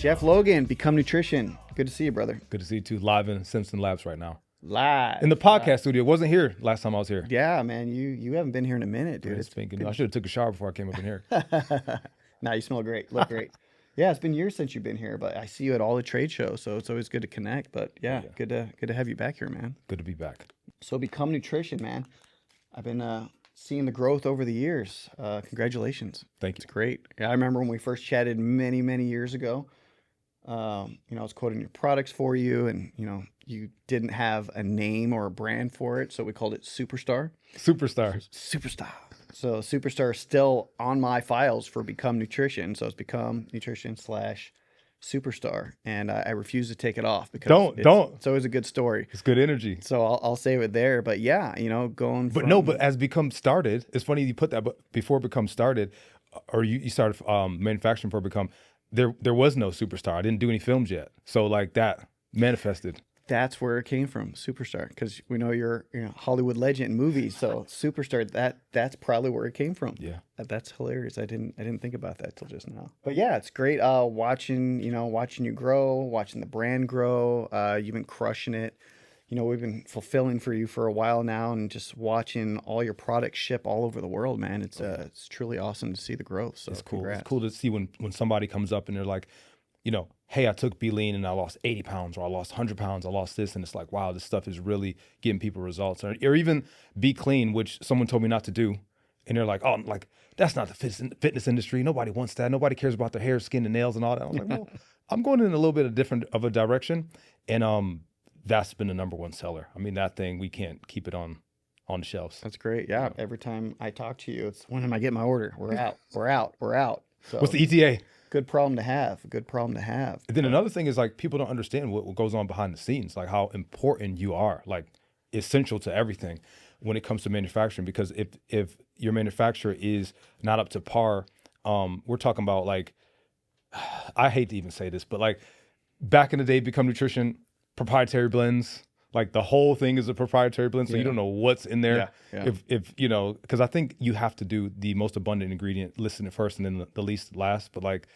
Jeff Logan, Become Nutrition. Good to see you, brother. Good to see you too. Live in Simpson Labs right now. Live. In the podcast studio. Wasn't here last time I was here. Yeah, man. You haven't been here in a minute, dude. It's been good. I should have took a shower before I came up in here. Nah, you smell great. Look great. Yeah, it's been years since you've been here, but I see you at all the trade shows, so it's always good to connect. But yeah. Good to have you back here, man. Good to be back. So Become Nutrition, man. I've been seeing the growth over the years. Congratulations. Thank you. It's great. Yeah, I remember when we first chatted many years ago. I was quoting your products for you, and you didn't have a name or a brand for it, so we called it Superstar. Superstar. So Superstar is still on my files for Become Nutrition. So it's Become Nutrition / Superstar, and I refuse to take it off because it's always a good story. It's good energy. So I'll save it there. But yeah, going. But as Become started, it's funny you put that. But before Become started, or you started manufacturing for Become, there was no Superstar. I didn't do any films yet, so like that manifested. That's where it came from, Superstar, because we know you're Hollywood legend in movies. So Superstar, that's probably where it came from. Yeah, that's hilarious. I didn't think about that till just now. But yeah, it's great watching you grow, watching the brand grow. You've been crushing it. We've been fulfilling for you for a while now, and just watching all your products ship all over the world, man. It's truly awesome to see the growth. So it's cool. Congrats. It's cool to see when somebody comes up and they're like, hey, I took B-Lean and I lost 80 pounds, or I lost 100 pounds, I lost this. And it's like, wow, this stuff is really getting people results. Or even Be Clean, which someone told me not to do. And they're like, that's not the fitness industry. Nobody wants that. Nobody cares about their hair, skin, and nails and all that. I'm like, well, I'm going in a little bit of different of a direction. And that's been the number one seller. I mean, that thing, we can't keep it on the shelves. That's great. Yeah. Every time I talk to you, it's when am I getting my order? We're out. So what's the ETA? Good problem to have. And then another thing is, like, people don't understand what goes on behind the scenes, like how important you are, like essential to everything when it comes to manufacturing. Because if your manufacturer is not up to par, we're talking about, like, I hate to even say this, but like back in the day, Become Nutrition, proprietary blends, like the whole thing is a proprietary blend. So you don't know what's in there. Yeah. If because I think you have to do the most abundant ingredient listed it first and then the least last, but like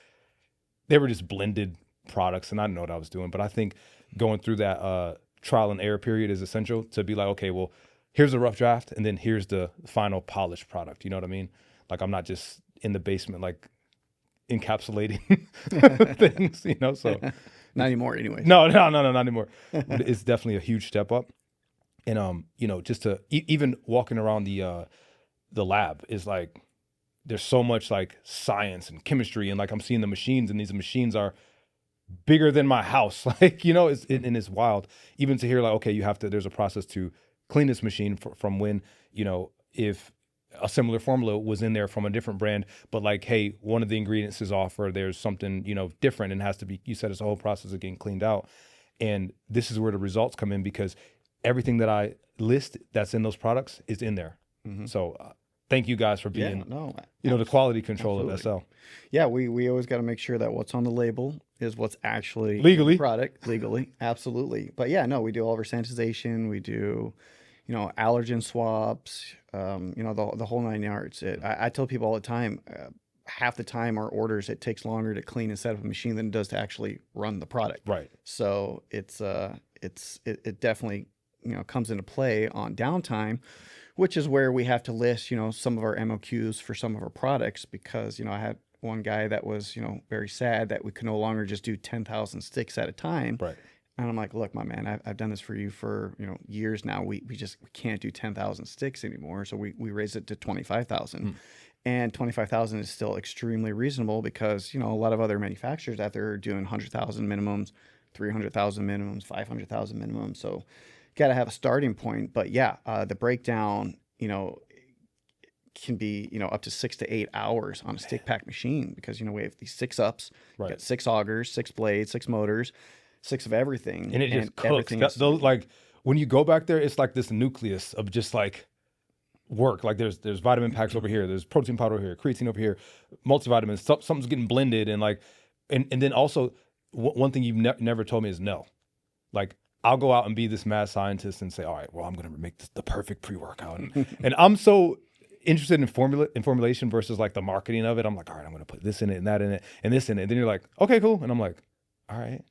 they were just blended products and I didn't know what I was doing. But I think going through that trial and error period is essential to be like, okay, well, here's a rough draft and then here's the final polished product. You know what I mean? Like I'm not just in the basement, like encapsulating things, so. Not anymore anyway. No, not anymore. But it's definitely a huge step up. And, just to even walking around the lab is like, there's so much like science and chemistry. And like, I'm seeing the machines and these machines are bigger than my house. Like, it's wild. Even to hear like, okay, there's a process to clean this machine from when, if a similar formula was in there from a different brand, but like, hey, one of the ingredients is off or there's something, different and has to be, you said it's a whole process of getting cleaned out. And this is where the results come in because everything that I list that's in those products is in there. Mm-hmm. So thank you guys for being, the quality control of SL. Yeah. We always got to make sure that what's on the label is what's actually legally in the product legally. Absolutely. But yeah, no, we do all of our sanitization. We do, allergen swabs, the whole 9 yards. I tell people all the time, half the time our orders, it takes longer to clean and set up a machine than it does to actually run the product. Right. So it definitely, comes into play on downtime, which is where we have to list, some of our MOQs for some of our products because, I had one guy that was, very sad that we could no longer just do 10,000 sticks at a time. Right. And I'm like, look, my man, I've done this for you for years now. We can't do 10,000 sticks anymore. So we raised it to 25,000, and 25,000 is still extremely reasonable because a lot of other manufacturers out there are doing 100,000 minimums, 300,000 minimums, 500,000 minimums. So got to have a starting point. But yeah, the breakdown can be up to 6 to 8 hours on a stick pack machine because we have these 6-ups, right. Got 6 augers, 6 blades, 6 motors. 6 of everything, and it just cooks. Like when you go back there, it's like this nucleus of just like work. Like there's vitamin packs over here, there's protein powder over here, creatine over here, multivitamins. Something's getting blended, and like, and then also one thing you've never told me is no. Like I'll go out and be this mad scientist and say, all right, well, I'm gonna make the perfect pre-workout, and I'm so interested in formulation versus like the marketing of it. I'm like, all right, I'm gonna put this in it and that in it and this in it. And then you're like, okay, cool, and I'm like, all right,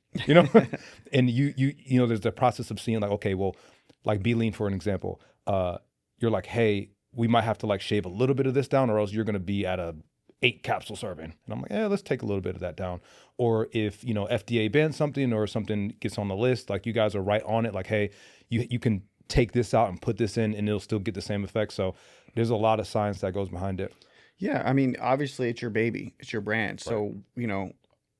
and you know, there's the process of seeing like, okay, well, like Be Lean, for an example, you're like, hey, we might have to like shave a little bit of this down, or else you're going to be at a 8 capsule serving. And I'm like, yeah, let's take a little bit of that down. Or if, you know, FDA bans something or something gets on the list, like you guys are right on it. Like, hey, you can take this out and put this in and it'll still get the same effect. So there's a lot of science that goes behind it. Yeah, I mean, obviously it's your baby, it's your brand. So, you know,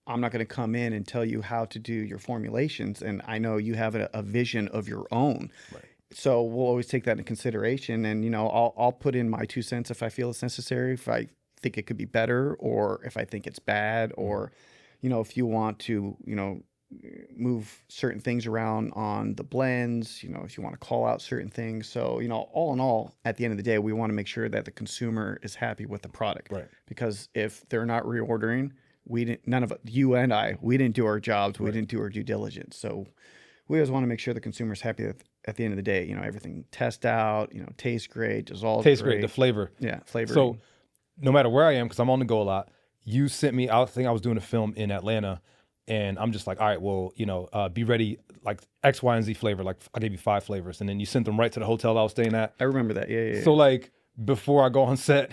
I'm not going to come in and tell you how to do your formulations. And I know you have a vision of your own. Right. So we'll always take that into consideration. And, you know, I'll put in my 2 cents if I feel it's necessary, if I think it could be better, or if I think it's bad, or, you know, if you want to, you know, move certain things around on the blends, you know, if you want to call out certain things. So, you know, all in all, at the end of the day, we want to make sure that the consumer is happy with the product. Right. Because if they're not reordering, none of you and I, we didn't do our jobs. We didn't do our due diligence. So we always want to make sure the consumer's happy at the end of the day. You know, everything test out, you know, tastes great, dissolves Tastes great, the flavor. Yeah, flavor. So no matter where I am, because I'm on the go a lot, you sent me, I think I was doing a film in Atlanta, and I'm just like, all right, well, you know, be ready, like X, Y, and Z flavor. Like I gave you 5 flavors, and then you sent them right to the hotel I was staying at. I remember that. Yeah. So like before I go on set,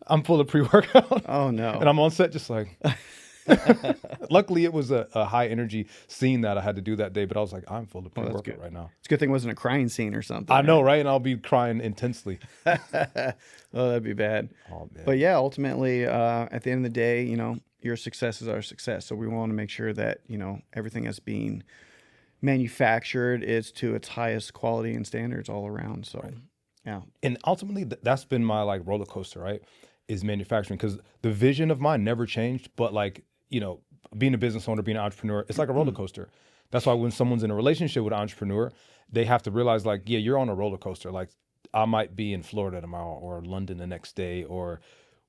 I'm full of pre-workout. Oh no. And I'm on set just like. Luckily, it was a high energy scene that I had to do that day, but I was like, I'm full of pre-workout right now. It's a good thing it wasn't a crying scene or something. I know, right? And I'll be crying intensely. Oh, that'd be bad. Oh, man. But yeah, ultimately, at the end of the day, you know, your success is our success. So we want to make sure that, you know, everything that's being manufactured is to its highest quality and standards all around. So, yeah. And ultimately, that's been my like roller coaster, right? Is manufacturing, because the vision of mine never changed, but like, you know, being a business owner, being an entrepreneur, it's like a roller coaster. That's why when someone's in a relationship with an entrepreneur, they have to realize like, yeah, you're on a roller coaster. Like I might be in Florida tomorrow or London the next day, or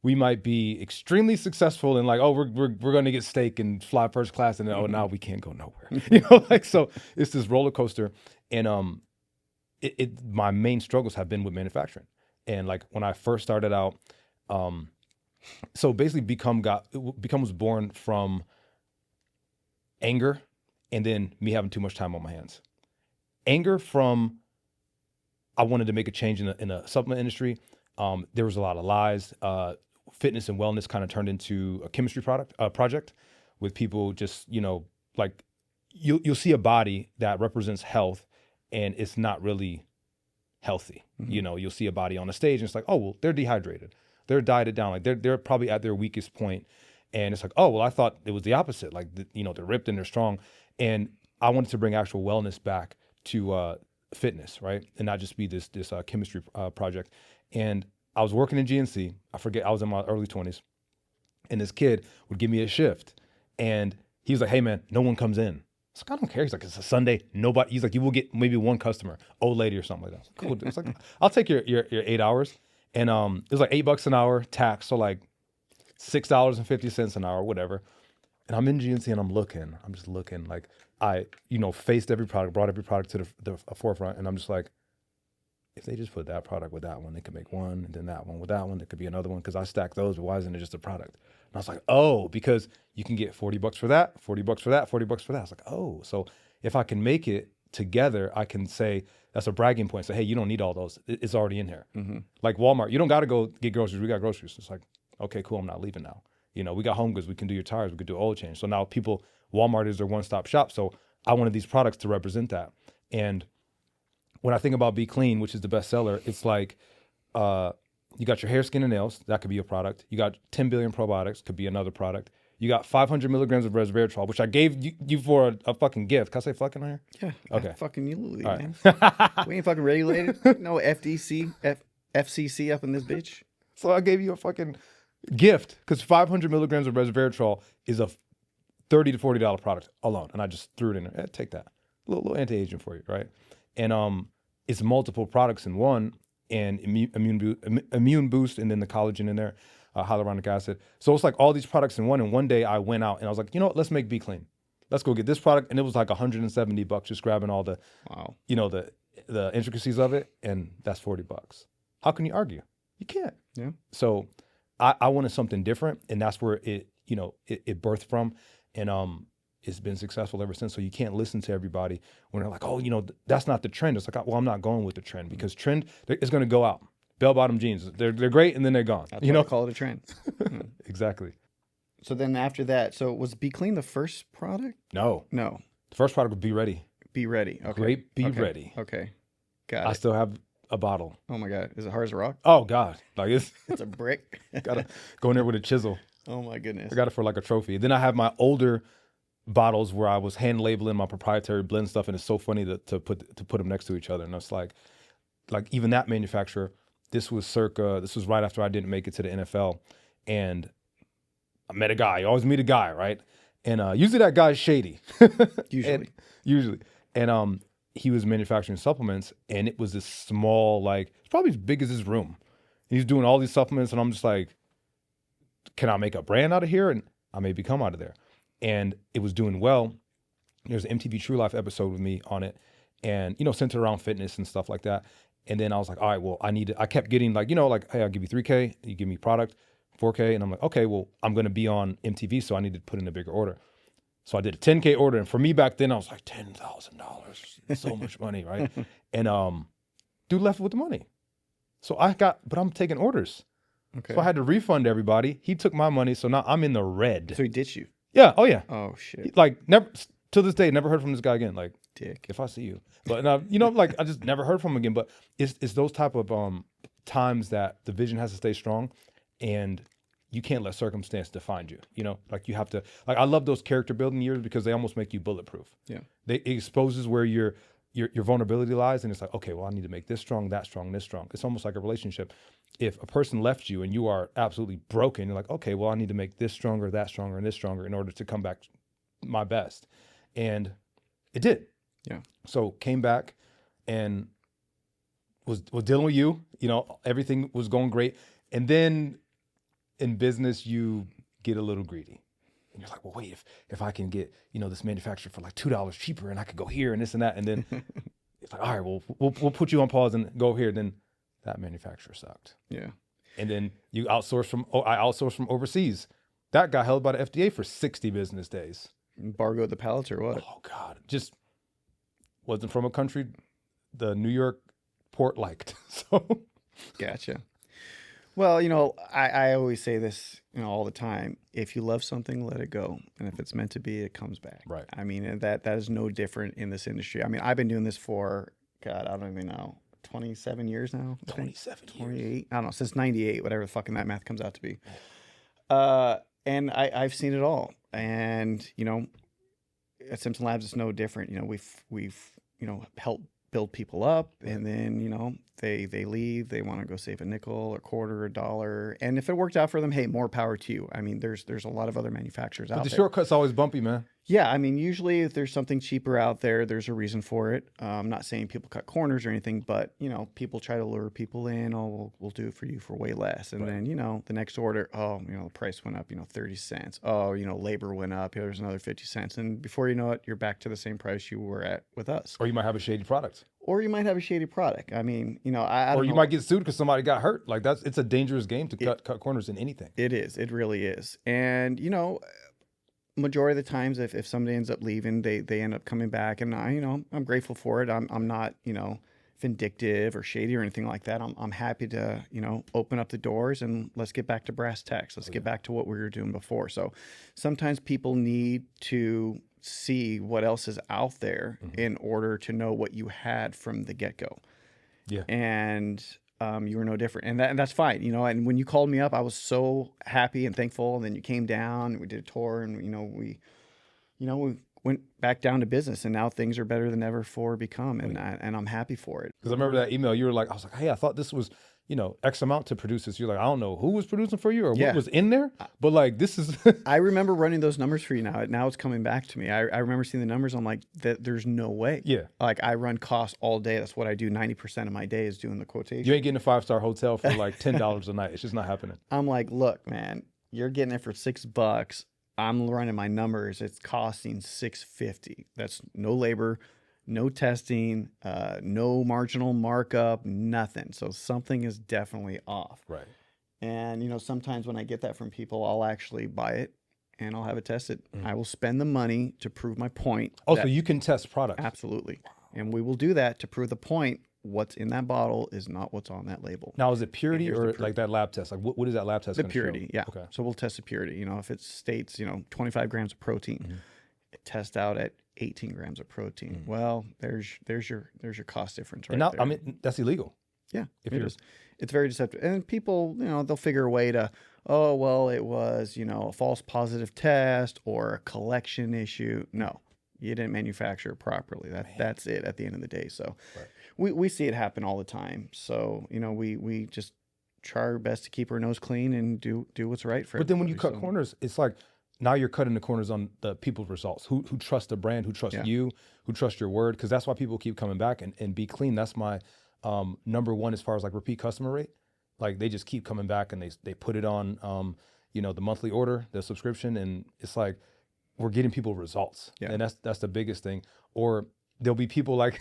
we might be extremely successful and like, oh, we're going to get steak and fly first class, and then, oh, now we can't go nowhere. You know, like, so it's this roller coaster. And my main struggles have been with manufacturing. And like when I first started out, so basically Become was born from anger and then me having too much time on my hands. Anger from, I wanted to make a change in the supplement industry. There was a lot of lies. Fitness and wellness kind of turned into a chemistry project with people just, you know, like you'll see a body that represents health and it's not really healthy. Mm-hmm. You know, you'll see a body on a stage and it's like, oh, well, they're dehydrated. They're dieted down. Like they're probably at their weakest point. And it's like, oh, well, I thought it was the opposite. Like, you know, they're ripped and they're strong. And I wanted to bring actual wellness back to fitness, right? And not just be this chemistry project. And I was working in GNC. I forget, I was in my early 20s. And this kid would give me a shift. And he was like, hey, man, no one comes in. I was like, I don't care. He's like, it's a Sunday. Nobody. He's like, you will get maybe one customer, old lady or something like that. Cool. It's like, I'll take your 8 hours. And it was like $8 an hour tax, so like $6.50 an hour, whatever. And I'm in GNC and I'm just looking. Like I, you know, faced every product, brought every product to the forefront, and I'm just like, if they just put that product with that one, they could make one, and then that one with that one, there could be another one, because I stack those, but why isn't it just a product? And I was like, oh, because you can get $40 for that, $40 for that, $40 for that. I was like, oh, so if I can make it together, I can say, that's a bragging point. Say, hey, you don't need all those. It's already in here. Mm-hmm. Like Walmart, you don't got to go get groceries. We got groceries. It's like, okay, cool. I'm not leaving now. You know, we got home goods. We can do your tires. We could do oil change. So now Walmart is their one-stop shop. So I wanted these products to represent that. And when I think about Be Clean, which is the best seller, it's like you got your hair, skin, and nails. That could be a product. You got 10 billion probiotics. Could be another product. You got 500 milligrams of resveratrol, which I gave you for a fucking gift. Can I say fucking on here? Yeah. Okay. Fucking you, man. Right. We ain't fucking regulated. No FCC up in this bitch. So I gave you a fucking gift because 500 milligrams of resveratrol is a $30 to $40 product alone. And I just threw it in there. Take that. A little anti-aging for you, right? And it's multiple products in one, and immune boost, and then the collagen in there. Hyaluronic acid. So it's like all these products in one. And one day I went out and I was like, you know what? Let's make Be Clean. Let's go get this product. And it was like $170 just grabbing all the, you know, the intricacies of it. And that's $40. How can you argue? You can't. Yeah. it's been successful ever since. So you can't listen to everybody when they're like, oh, that's not the trend. It's like, well, I'm not going with the trend because trend is going to go out. Bell bottom jeans, they're great and then they're gone. That's why I call it a trend. Exactly. So then after that, so was Be Clean the first product? No. The first product was Be Ready. Be Ready. Okay. Great Be Ready. Okay. Got I it. still have a bottle. Oh my God. Is it hard as a rock? Oh God. Like it's a brick. gotta go in there with a chisel. Oh my goodness. I got it for like a trophy. Then I have my older bottles where I was hand labeling my proprietary blend stuff, and it's so funny to put them next to each other. And it's like even that manufacturer. This was right after I didn't make it to the NFL, and I met a guy. You always meet a guy, right? And usually that guy's shady. Usually. And he was manufacturing supplements, and it was this small, like it's probably as big as his room. He's doing all these supplements, and I'm just like, can I make a brand out of here? And I maybe come out of there. And it was doing well. There's an MTV True Life episode with me on it, and centered around fitness and stuff like that. And then I was like, all right, well, I kept getting like, hey, I'll give you 3K, you give me product, 4K. And I'm like, okay, well, I'm going to be on MTV, so I need to put in a bigger order. So I did a 10K order. And for me back then, I was like, $10,000, so much money, right? And dude left with the money. So but I'm taking orders. Okay. So I had to refund everybody. He took my money, so now I'm in the red. So he ditched you? Yeah, oh yeah. Oh shit. Like never, to this day, never heard from this guy again. Like, dick. If I see you. But like I just never heard from him again. But it's those type of times that the vision has to stay strong, and you can't let circumstance define you. Like you have to. Like I love those character building years because they almost make you bulletproof. Yeah. It exposes where your vulnerability lies, and it's like, okay, well, I need to make this strong, that strong, this strong. It's almost like a relationship. If a person left you and you are absolutely broken, you're like, okay, well, I need to make this stronger, that stronger, and this stronger in order to come back my best. And it did. Yeah. So came back and was dealing with you. Everything was going great. And then in business, you get a little greedy. And you're like, well, wait, if I can get, this manufacturer for like $2 cheaper and I could go here and this and that. And then it's like, all right, well, we'll put you on pause and go here. Then that manufacturer sucked. Yeah. And then I outsourced from overseas. That got held by the FDA for 60 business days. Embargoed the pallets or what? Oh God, just wasn't from a country the New York port liked. So Gotcha. Well, I always say this, all the time. If you love something, let it go. And if it's meant to be, it comes back. Right. I mean, and that is no different in this industry. I mean, I've been doing this for, God, I don't even know, 27 years now. 27 years. 28. I don't know, since 98, whatever the fucking that math comes out to be. And I've seen it all. And, at Simpson Labs, it's no different. We've helped build people up, and then, they leave, they want to go save a nickel, a quarter, a dollar. And if it worked out for them, hey, more power to you. I mean, there's a lot of other manufacturers out there. The shortcut's always bumpy, man. Yeah, I mean, usually if there's something cheaper out there, there's a reason for it. I'm not saying people cut corners or anything, but, people try to lure people in. Oh, we'll do it for you for way less. And then, the next order, the price went up, 30 cents. Oh, labor went up. There's another 50 cents. And before you know it, you're back to the same price you were at with us. Or you might have a shady product. Or you might have a shady product. I mean, I don't know. Might get sued because somebody got hurt. Like it's a dangerous game to cut corners in anything. It is. It really is. And, majority of the times if somebody ends up leaving, they end up coming back, and I'm grateful for it. I'm not, vindictive or shady or anything like that. I'm happy to, open up the doors and let's get back to brass tacks. Let's get back to what we were doing before. So sometimes people need to see what else is out there in order to know what you had from the get-go. Yeah. And you were no different, and that's fine, and when you called me up, I was so happy and thankful. And then you came down and we did a tour, and we went back down to business, and now things are better than ever for Become, and I'm happy for it. Because I remember that email, you were like, I was like, hey, I thought this was X amount to produce this. You're like, I don't know who was producing for you or what was in there, but like this is. I remember running those numbers for you. Now it's coming back to me. I remember seeing the numbers. I'm like, there's no way. Yeah. Like I run costs all day. That's what I do. 90% of my day is doing the quotation. You ain't getting a 5-star hotel for like $10 a night. It's just not happening. I'm like, look, man, you're getting it for $6. I'm running my numbers. It's costing $6.50. That's no labor, no testing, no marginal markup, nothing. So something is definitely off. Right. And, sometimes when I get that from people, I'll actually buy it and I'll have it tested. I will spend the money to prove my point. Oh, so you can test products. Absolutely. And we will do that to prove the point. What's in that bottle is not what's on that label. Now, is it purity or like that lab test? Like what is that lab test? The purity, show? yeah. Okay. So we'll test the purity. If it states, 25 grams of protein, it tests out at 18 grams of protein. Well, there's your cost difference right there. I mean, that's illegal. Yeah, it is. It's very deceptive. And people, they'll figure a way to, oh, well, it was, a false positive test or a collection issue. No, you didn't manufacture it properly. That's it at the end of the day. So we see it happen all the time. So, we just try our best to keep our nose clean and do what's right for But then when you cut so. corners, it's like now you're cutting the corners on the people's results who trust the brand, who trust you, who trust your word. Because that's why people keep coming back and be clean. That's my number one as far as like repeat customer rate. Like they just keep coming back and they put it on, the monthly order, the subscription. And it's like, we're getting people results. Yeah. And that's the biggest thing. Or there'll be people like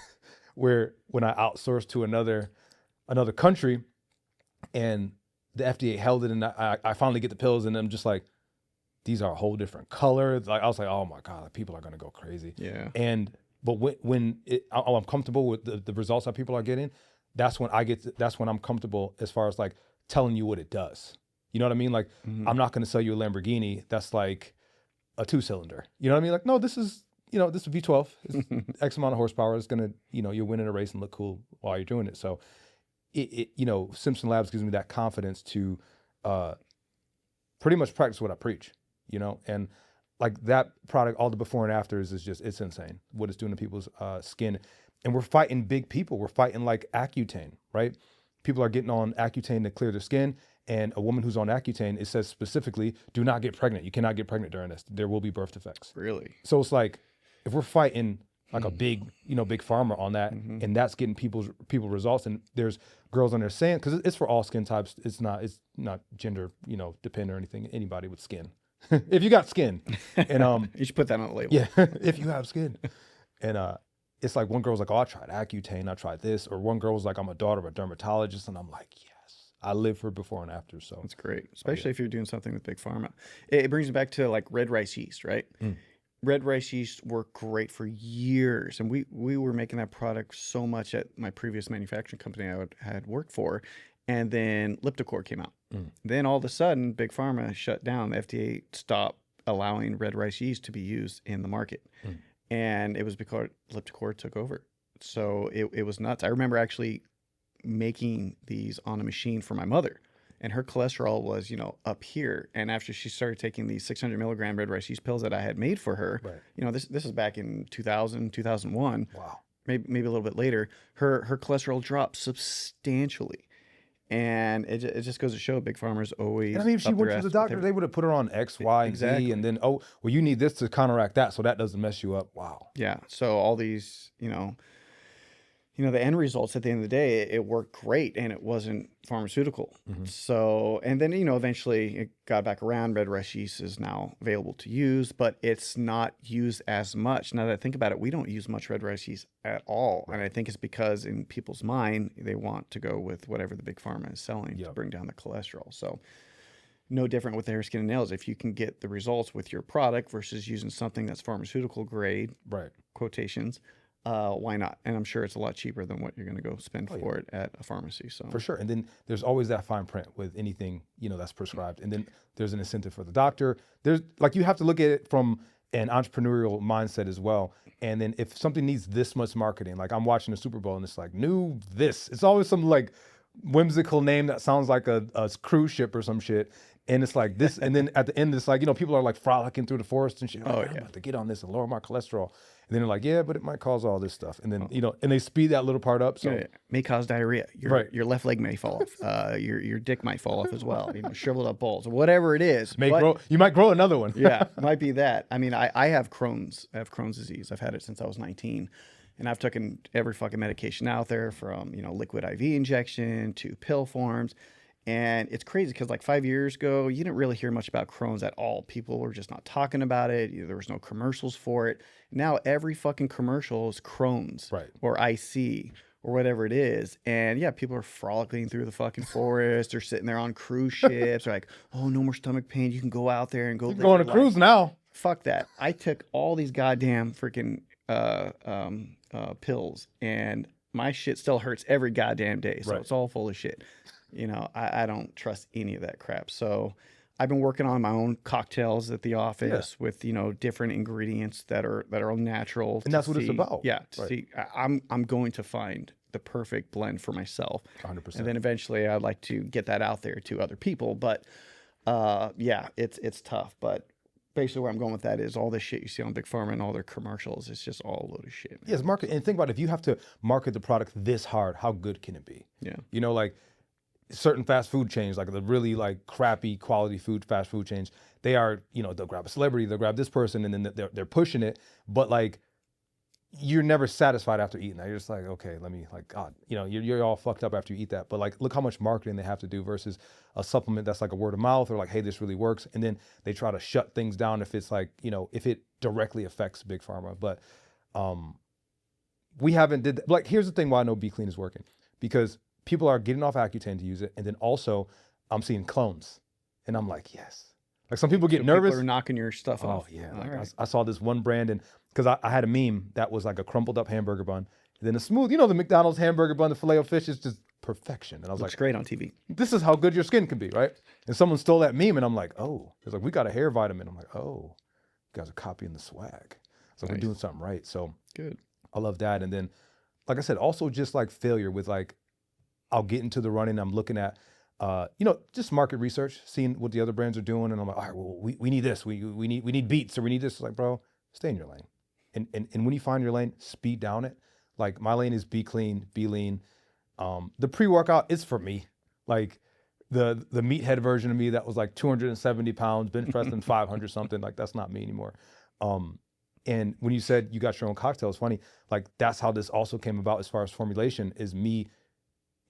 where when I outsource to another country and the FDA held it and I finally get the pills and I'm just like, these are a whole different color. Like I was like, oh my God, people are going to go crazy. Yeah. But when I'm comfortable with the results that people are getting, that's when I'm comfortable as far as like telling you what it does. You know what I mean? Like I'm not going to sell you a Lamborghini that's like a 2-cylinder. You know what I mean? Like, no, this is V12. It's X amount of horsepower. It's going to, you're winning a race and look cool while you're doing it. So Simpson Labs gives me that confidence to pretty much practice what I preach, and like that product, all the before and afters is just, it's insane what it's doing to people's skin. And we're fighting big people. We're fighting like Accutane, right? People are getting on Accutane to clear their skin. And a woman who's on Accutane, it says specifically, do not get pregnant. You cannot get pregnant during this. There will be birth defects. Really? So it's like, if we're fighting like a big pharma on that, and that's getting people results. And there's girls on there saying, because it's for all skin types. It's not gender, dependent or anything. Anybody with skin. If you got skin, and you should put that on the label. Yeah, if you have skin, and it's like one girl's like, oh, I tried Accutane, I tried this, or one girl was like, I'm a daughter of a dermatologist, and I'm like, yes, I live for before and after. So that's great, especially if you're doing something with big pharma. It brings me back to like red rice yeast, right? Red rice yeast worked great for years, and we were making that product so much at my previous manufacturing company I had worked for. And then Liptocor came out. Then all of a sudden, Big Pharma shut down. The FDA stopped allowing red rice yeast to be used in the market. And it was because Liptocor took over. So it was nuts. I remember actually making these on a machine for my mother. And her cholesterol was, up here. And after she started taking these 600 milligram red rice yeast pills that I had made for her, this is back in 2000, 2001. Wow. Maybe a little bit later, her cholesterol dropped substantially. And it just goes to show Big Pharma's always. And I mean, if she went to the doctor, they would have put her on X, Y, and Z, and then you need this to counteract that, so that doesn't mess you up. Wow. Yeah. So all these, the end results at the end of the day, it worked great, and it wasn't pharmaceutical. So, and then eventually it got back around. Red rice yeast is now available to use, but it's not used as much. Now that I think about it, we don't use much red rice yeast at all, and I think it's because in people's mind they want to go with whatever the big pharma is selling to bring down the cholesterol. So, no different with hair, skin, and nails. If you can get the results with your product versus using something that's pharmaceutical grade, right? Quotations. Why not? And I'm sure it's a lot cheaper than what you're going to go spend for it at a pharmacy. So for sure. And then there's always that fine print with anything, that's prescribed. And then there's an incentive for the doctor. There's like, you have to look at it from an entrepreneurial mindset as well. And then if something needs this much marketing, like I'm watching the Super Bowl and it's like it's always some like whimsical name that sounds like a cruise ship or some shit. And it's like this. And then at the end, it's like, people are like frolicking through the forest and shit. I'm about to get on this and lower my cholesterol. And then they're like, yeah, but it might cause all this stuff. And then, and they speed that little part up. So may cause diarrhea. Your left leg may fall off. Your dick might fall off as well. Shriveled up balls, whatever it is. You might grow another one. Yeah, might be that. I mean, I have Crohn's. I have Crohn's disease. I've had it since I was 19. And I've taken every fucking medication out there from, liquid IV injection to pill forms. And it's crazy because like 5 years ago, you didn't really hear much about Crohn's at all. People were just not talking about it. There was no commercials for it. Now every fucking commercial is Crohn's or IC or whatever it is. And yeah, people are frolicking through the fucking forest or sitting there on cruise ships. They're like, oh, no more stomach pain. You can go out there and go You live can go on your a life. cruise now. Fuck that. I took all these goddamn freaking pills, and my shit still hurts every goddamn day. So Right. it's all full of shit. You know, I don't trust any of that crap. So I've been working on my own cocktails at the office with, you know, different ingredients that are all natural. And that's what it's about. Yeah, to Right. see, I'm going to find the perfect blend for myself, 100%. and then eventually I'd like to get that out there to other people. But yeah, it's tough. But basically, where I'm going with that is all this shit you see on Big Pharma and all their commercials. It's just all a load of shit, man. Yes, market. And think about it, if you have to market the product this hard, how good can it be? Yeah. You know, like certain fast food chains, like the really like crappy quality fast food chains, they are, you know, they'll grab a celebrity, they'll grab this person, and then they're pushing it. But like, you're never satisfied after eating that. You're just like, okay, let me like, God, you know, you're all fucked up after you eat that. But like, look how much marketing they have to do versus a supplement that's like a word of mouth or like, hey, this really works. And then they try to shut things down if it's like, you know, if it directly affects Big Pharma. But we haven't did that. Like, here's the thing why I know Be Clean is working, because people are getting off Accutane to use it. And then also I'm seeing clones and I'm like, yes. Like some people get nervous. People are knocking your stuff Oh off. yeah, All like right. I saw this one brand, and because I had a meme that was like a crumpled up hamburger bun, and then a smooth, you know, the McDonald's hamburger bun, the filet of fish is just perfection. And I was Looks like, great on TV. this is how good your skin can be, right? And someone stole that meme, and I'm like, oh, it's like we got a hair vitamin. I'm like, oh, you guys are copying the swag. So we're Nice. doing something right. So Good. I love that. And then, like I said, also just like failure with like, I'll get into the running. I'm looking at, you know, just market research, seeing what the other brands are doing. And I'm like, all right, well, we need this. We need Beats, or we need this. It's like, bro, stay in your lane. And when you find your lane, speed down it. Like my lane is Be Clean, Be Lean. The pre-workout is for me. Like the meathead version of me that was like 270 pounds, bench pressing 500 something. Like that's not me anymore. And when you said you got your own cocktail, it's funny. Like that's how this also came about as far as formulation, is me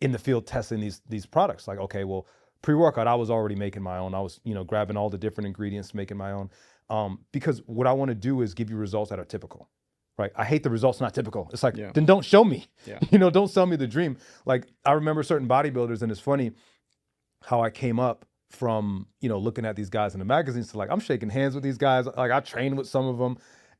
in the field testing these products. Like, okay, well, pre-workout, I was already making my own. I was, you know, grabbing all the different ingredients, making my own. Because what I want to do is give you results that are typical, right? I hate the results not typical. It's like, then don't show me, you know, don't sell me the dream. Like I remember certain bodybuilders, and it's funny how I came up from, you know, looking at these guys in the magazines to like, I'm shaking hands with these guys. Like I trained with some of them.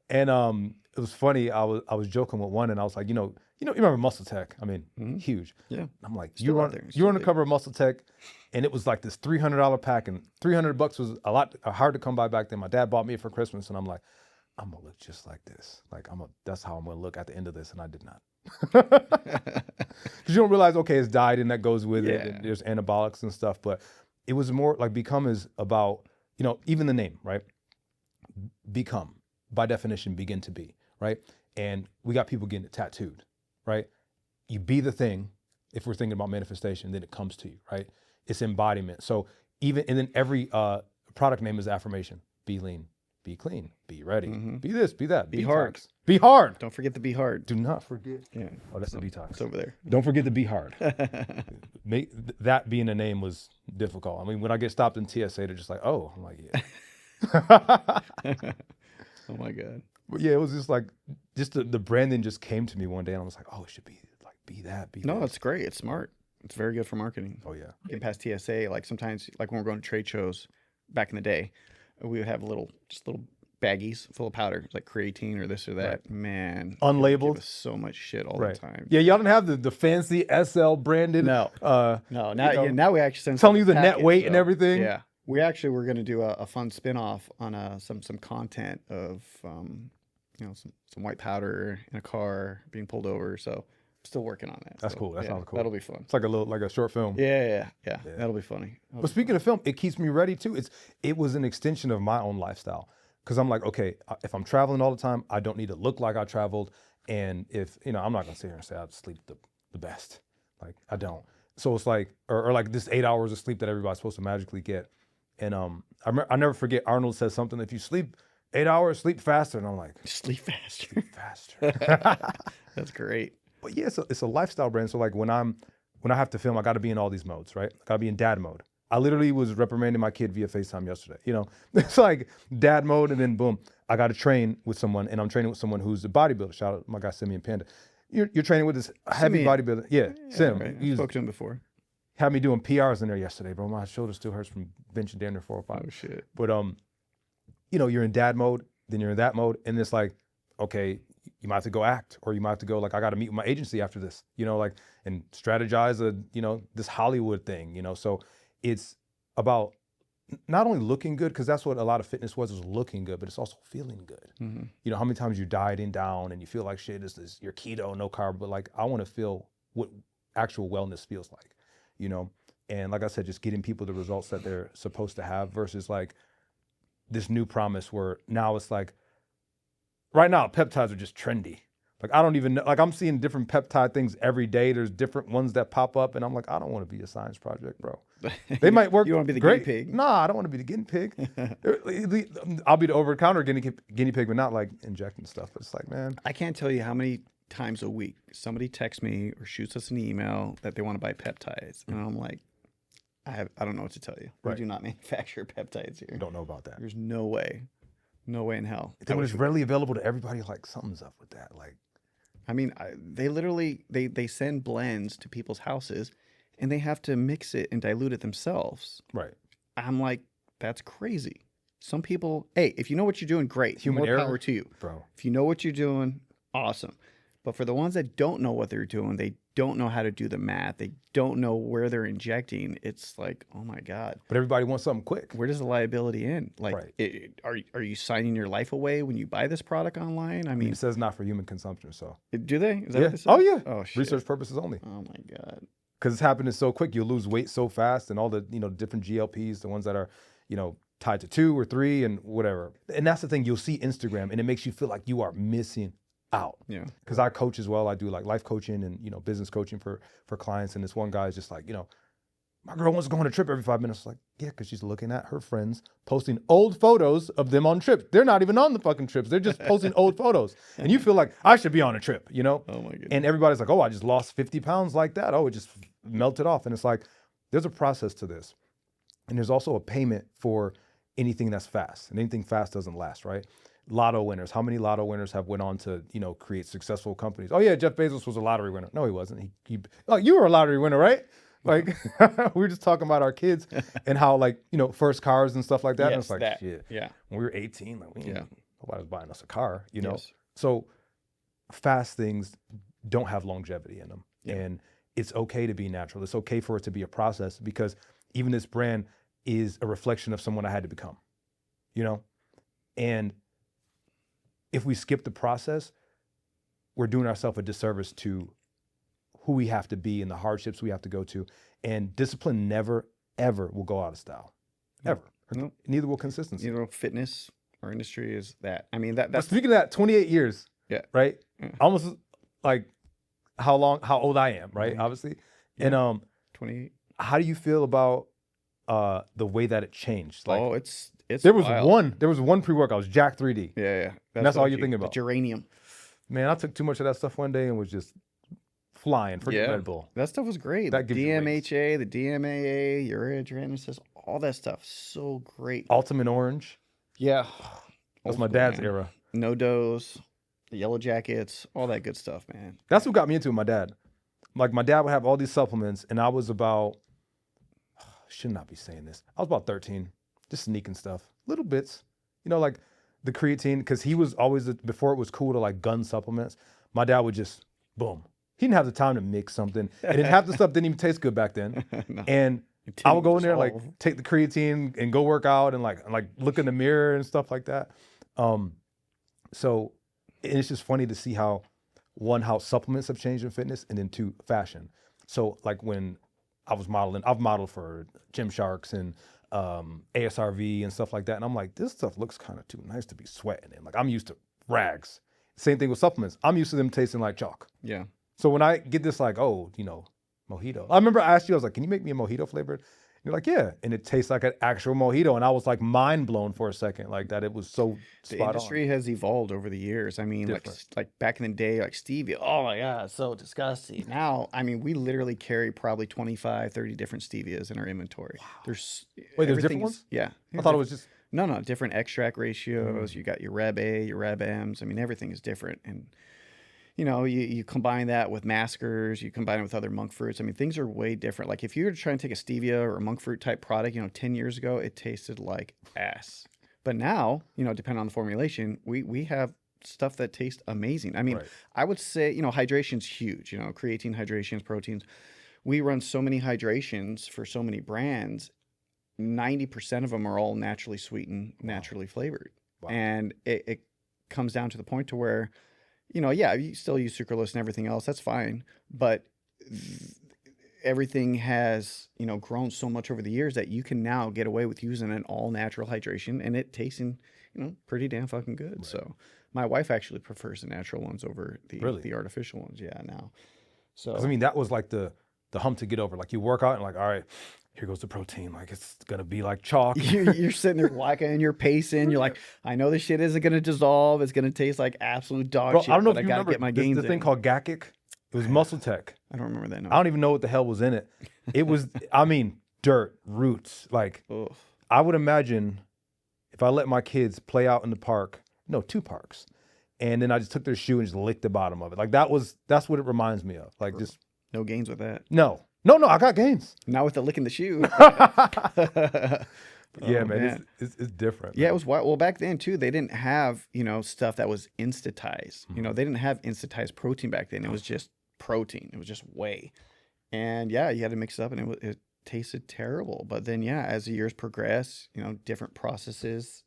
And it was funny. I was joking with one, and I was like, you remember Muscle Tech? I mean, huge. Yeah. I'm like, Still out there. you're on the Still cover of Muscle Tech, and it was like this $300 pack, and $300 was a lot hard to come by back then. My dad bought me it for Christmas, and I'm like, I'm gonna look just like this. Like that's how I'm gonna look at the end of this, and I did not. Because you don't realize, okay, it's diet and that goes with it, and there's anabolics and stuff, but it was more like Become is about, you know, even the name, right? Become, by definition, begin to be, right? And we got people getting it tattooed, right? You be the thing. If we're thinking about manifestation, then it comes to you, right? It's embodiment. So and then every product name is affirmation. Be lean, be clean, be ready, be this, be that, Be hard. Be hard. Don't forget to be hard. Do not forget. Yeah. Oh, that's the detox. It's over there. Don't forget to be hard. That being a name was difficult. I mean, when I get stopped in TSA, they're just like, oh, I'm like, yeah. Oh my God. But yeah, it was just like, the branding just came to me one day, and I was like, oh, it should be like, be that, be No, that. it's great. It's smart. It's very good for marketing. Oh yeah. Getting past TSA, like sometimes, like when we're going to trade shows back in the day, we would have little baggies full of powder, like creatine or this or that. Right. Man, Unlabeled. give us so much shit all Right. the time. Yeah, y'all didn't have the fancy SL branded. No. No. No, now we actually send Telling you the package, net weight and so, everything. Yeah, we actually were going to do a fun spin-off on some content of some white powder in a car being pulled over. So still working on that. That's So, cool. That sounds cool. That'll be fun. It's like a short film. Yeah. That'll be funny. But speaking of film, it keeps me ready too. It was an extension of my own lifestyle, because I'm like, okay, if I'm traveling all the time, I don't need to look like I traveled. And if, I'm not gonna sit here and say I sleep the best. Like I don't. So it's like, or like this 8 hours of sleep that everybody's supposed to magically get. And I never forget, Arnold says something, if you sleep 8 hours, sleep faster. And I'm like, Sleep faster. sleep faster. That's great. But yeah, it's a lifestyle brand. So like when I have to film, I got to be in all these modes, right? I got to be in dad mode. I literally was reprimanding my kid via FaceTime yesterday. It's like dad mode, and then boom, I got to train with someone, and I'm training with someone who's a bodybuilder. Shout out to my guy Simeon Panda. you're training with this heavy Simeon. bodybuilder. Yeah, Sim. Right. I He's spoke to him before. had me doing PRs in there yesterday, bro. My shoulder still hurts from benching damn near 4 or 5. Oh shit. But you know, you're in dad mode, then you're in that mode, and it's like, okay, you might have to go act, or you might have to go like, I got to meet with my agency after this, you know, like, and strategize you know, this Hollywood thing, you know. So it's about not only looking good, because that's what a lot of fitness was looking good, but it's also feeling good. Mm-hmm. You know, how many times you're dieting down and you feel like shit, is your keto, no carb, but like, I want to feel what actual wellness feels like, you know. And like I said, just getting people the results that they're supposed to have versus like this new promise where now it's like, right now peptides are just trendy. Like, I don't even know, like, I'm seeing different peptide things every day. There's different ones that pop up, and I'm like, I don't want to be a science project, bro. They might work. You want to be the great. guinea pig? Nah, I don't want to be the guinea pig. I'll be the over-the-counter guinea pig, but not like injecting stuff. But it's like, man, I can't tell you how many times a week somebody texts me or shoots us an email that they want to buy peptides, and I'm like, I don't know what to tell you. Right. We do not manufacture peptides here. I don't know about that. There's no way in hell. Then when it's readily available to everybody, like, something's up with that. Like, I mean, they literally they send blends to people's houses, and they have to mix it and dilute it themselves. right. I'm like, that's crazy. Some people, hey, if you know what you're doing, great. Human More error, power to you. bro. If you know what you're doing, awesome. But for the ones that don't know what they're doing, they don't know how to do the math. They don't know where they're injecting. It's like, oh my God. But everybody wants something quick. Where does the liability end? Like, Right. Are you signing your life away when you buy this product online? I mean, It says not for human consumption, so. do they? Is that Yeah. what they say? Oh, yeah. Oh, shit. Research purposes only. Oh my God. Because it's happening so quick. You'll lose weight so fast, and all the, you know, different GLPs, the ones that are, you know, tied to 2 or 3 and whatever. And that's the thing. You'll see Instagram, and it makes you feel like you are missing out. Yeah. Because I coach as well. I do like life coaching and, you know, business coaching for clients. And this one guy is just like, you know, my girl wants to go on a trip every 5 minutes. Like, yeah, because she's looking at her friends posting old photos of them on trips. They're not even on the fucking trips. They're just posting old photos. And you feel like, I should be on a trip, you know? Oh my goodness. And everybody's like, oh, I just lost 50 pounds like that. Oh, it just melted off. And it's like, there's a process to this. And there's also a payment for anything that's fast. And anything fast doesn't last, right? Lotto winners. How many lotto winners have went on to, you know, create successful companies? Oh yeah, Jeff Bezos was a lottery winner. No, he wasn't. Oh, you were a lottery winner, right? Like, we were just talking about our kids and how, like, you know, first cars and stuff like that. And it's like, shit. Yeah. When we were 18, like, nobody was buying us a car, you know? Yes. So fast things don't have longevity in them. Yeah. And it's okay to be natural. It's okay for it to be a process, because even this brand is a reflection of someone I had to become, you know? And if we skip the process, we're doing ourselves a disservice to who we have to be and the hardships we have to go to. And discipline never, ever will go out of style. Ever. No. Neither will consistency. You know, fitness, our industry is that. I mean, But that's speaking of that, 28 years. Yeah. Right? Yeah. Almost like how old I am, right? Mhm. Obviously. Yeah. And 28. how do you feel about the way that it changed? Like, Oh, it's there was wild. one pre-workout. It was Jack 3D. Yeah. That's all what you're thinking about. The geranium. Man, I took too much of that stuff one day and was just flying. Forget Yeah. Red Bull. That stuff was great. That The gives you wings. DMHA, the DMAA, urea adrenaline, all that stuff. So great. Ultimate Orange. Yeah. That's Old my school, dad's man. era. No dose, the yellow jackets, all that good stuff, man. That's what got me into it, my dad. Like, my dad would have all these supplements, and I was about, should not be saying this. I was about 13, just sneaking stuff, little bits, you know, like the creatine, because he was always, before it was cool to like gun supplements, my dad would just, boom. He didn't have the time to mix something, and then half the stuff didn't even taste good back then. No. And It I would didn't go in there, like, dissolve. take the creatine and go work out and like look in the mirror and stuff like that. So it's just funny to see how, one, how supplements have changed in fitness, and then 2, fashion. So like when I was modeling, I've modeled for Gymsharks and ASRV and stuff like that. And I'm like, this stuff looks kind of too nice to be sweating in. Like, I'm used to rags. Same thing with supplements. I'm used to them tasting like chalk. Yeah. So when I get this, like, oh, you know, mojito. I remember I asked you, I was like, can you make me a mojito flavored? You're like, yeah. And it tastes like an actual mojito. And I was like mind blown for a second, like that it was so The spot industry has evolved over the years. I mean, Different. like back in the day, like stevia. Oh my God, so disgusting. Now, I mean, we literally carry probably 25, 30 different stevias in our inventory. There's Wait, there's different everything's- ones? Yeah. on. I thought it was just, No, different extract ratios. You got your Reb A, your Reb Ms. I mean, everything is different. And you combine that with maskers, you combine it with other monk fruits. I mean, things are way different. Like if you were to try and take a stevia or a monk fruit type product, 10 years ago, it tasted like ass. But now, depending on the formulation, we have stuff that tastes amazing. I mean, Right. I would say, hydration's huge, creatine, hydrations, proteins. We run so many hydrations for so many brands. 90% of them are all naturally sweetened, naturally flavored. Wow. And it comes down to the point to where, yeah, you still use sucralose and everything else. That's fine. But everything has, grown so much over the years that you can now get away with using an all natural hydration and it tasting, pretty damn fucking good. Right. So my wife actually prefers the natural ones over Really? the artificial ones. Yeah, now. So 'Cause, I mean, that was like the hump to get over. Like you work out and like, all right, here goes the protein. Like it's gonna be like chalk. you're sitting there whacking, you're pacing. You're like, I know this shit isn't gonna dissolve. It's gonna taste like absolute dog Bro, shit. I don't know but if I you gotta remember get my this gains thing in. called Gakic. It was Muscle Tech. I don't remember that. No. I don't even know what the hell was in it. It was, I mean, dirt, roots. Like Ugh. I would imagine if I let my kids play out in the park, no, 2 parks, and then I just took their shoe and just licked the bottom of it. Like that's what it reminds me of. Like just No gains with that. no, I got gains. Not with the licking the shoe. Yeah, Oh, man, it's different. Yeah, man. it was wild. Well, back then too, they didn't have, stuff that was instantized. Mm-hmm. They didn't have instantized protein back then. It was just protein. It was just whey. And yeah, you had to mix it up and it tasted terrible. But then yeah, as the years progress, different processes,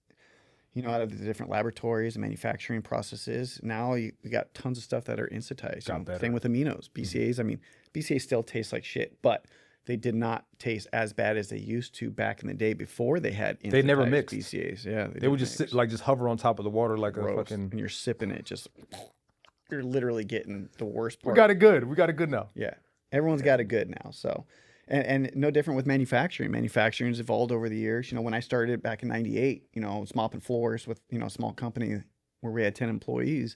out of the different laboratories and manufacturing processes, now we got tons of stuff that are instantized. Got better. Same with aminos, BCAAs. I mean, BCAAs still taste like shit, but they did not taste as bad as they used to back in the day before they had They never instantized mixed. BCAAs. Yeah, They would just sit, like just hover on top of the water like gross. a fucking. And you're sipping it, just you're literally getting the worst part. We got it good. We got it good now. Yeah, everyone's got it good now. So, and no different with manufacturing. Manufacturing's evolved over the years. When I started back in '98, I was mopping floors with a small company where we had 10 employees,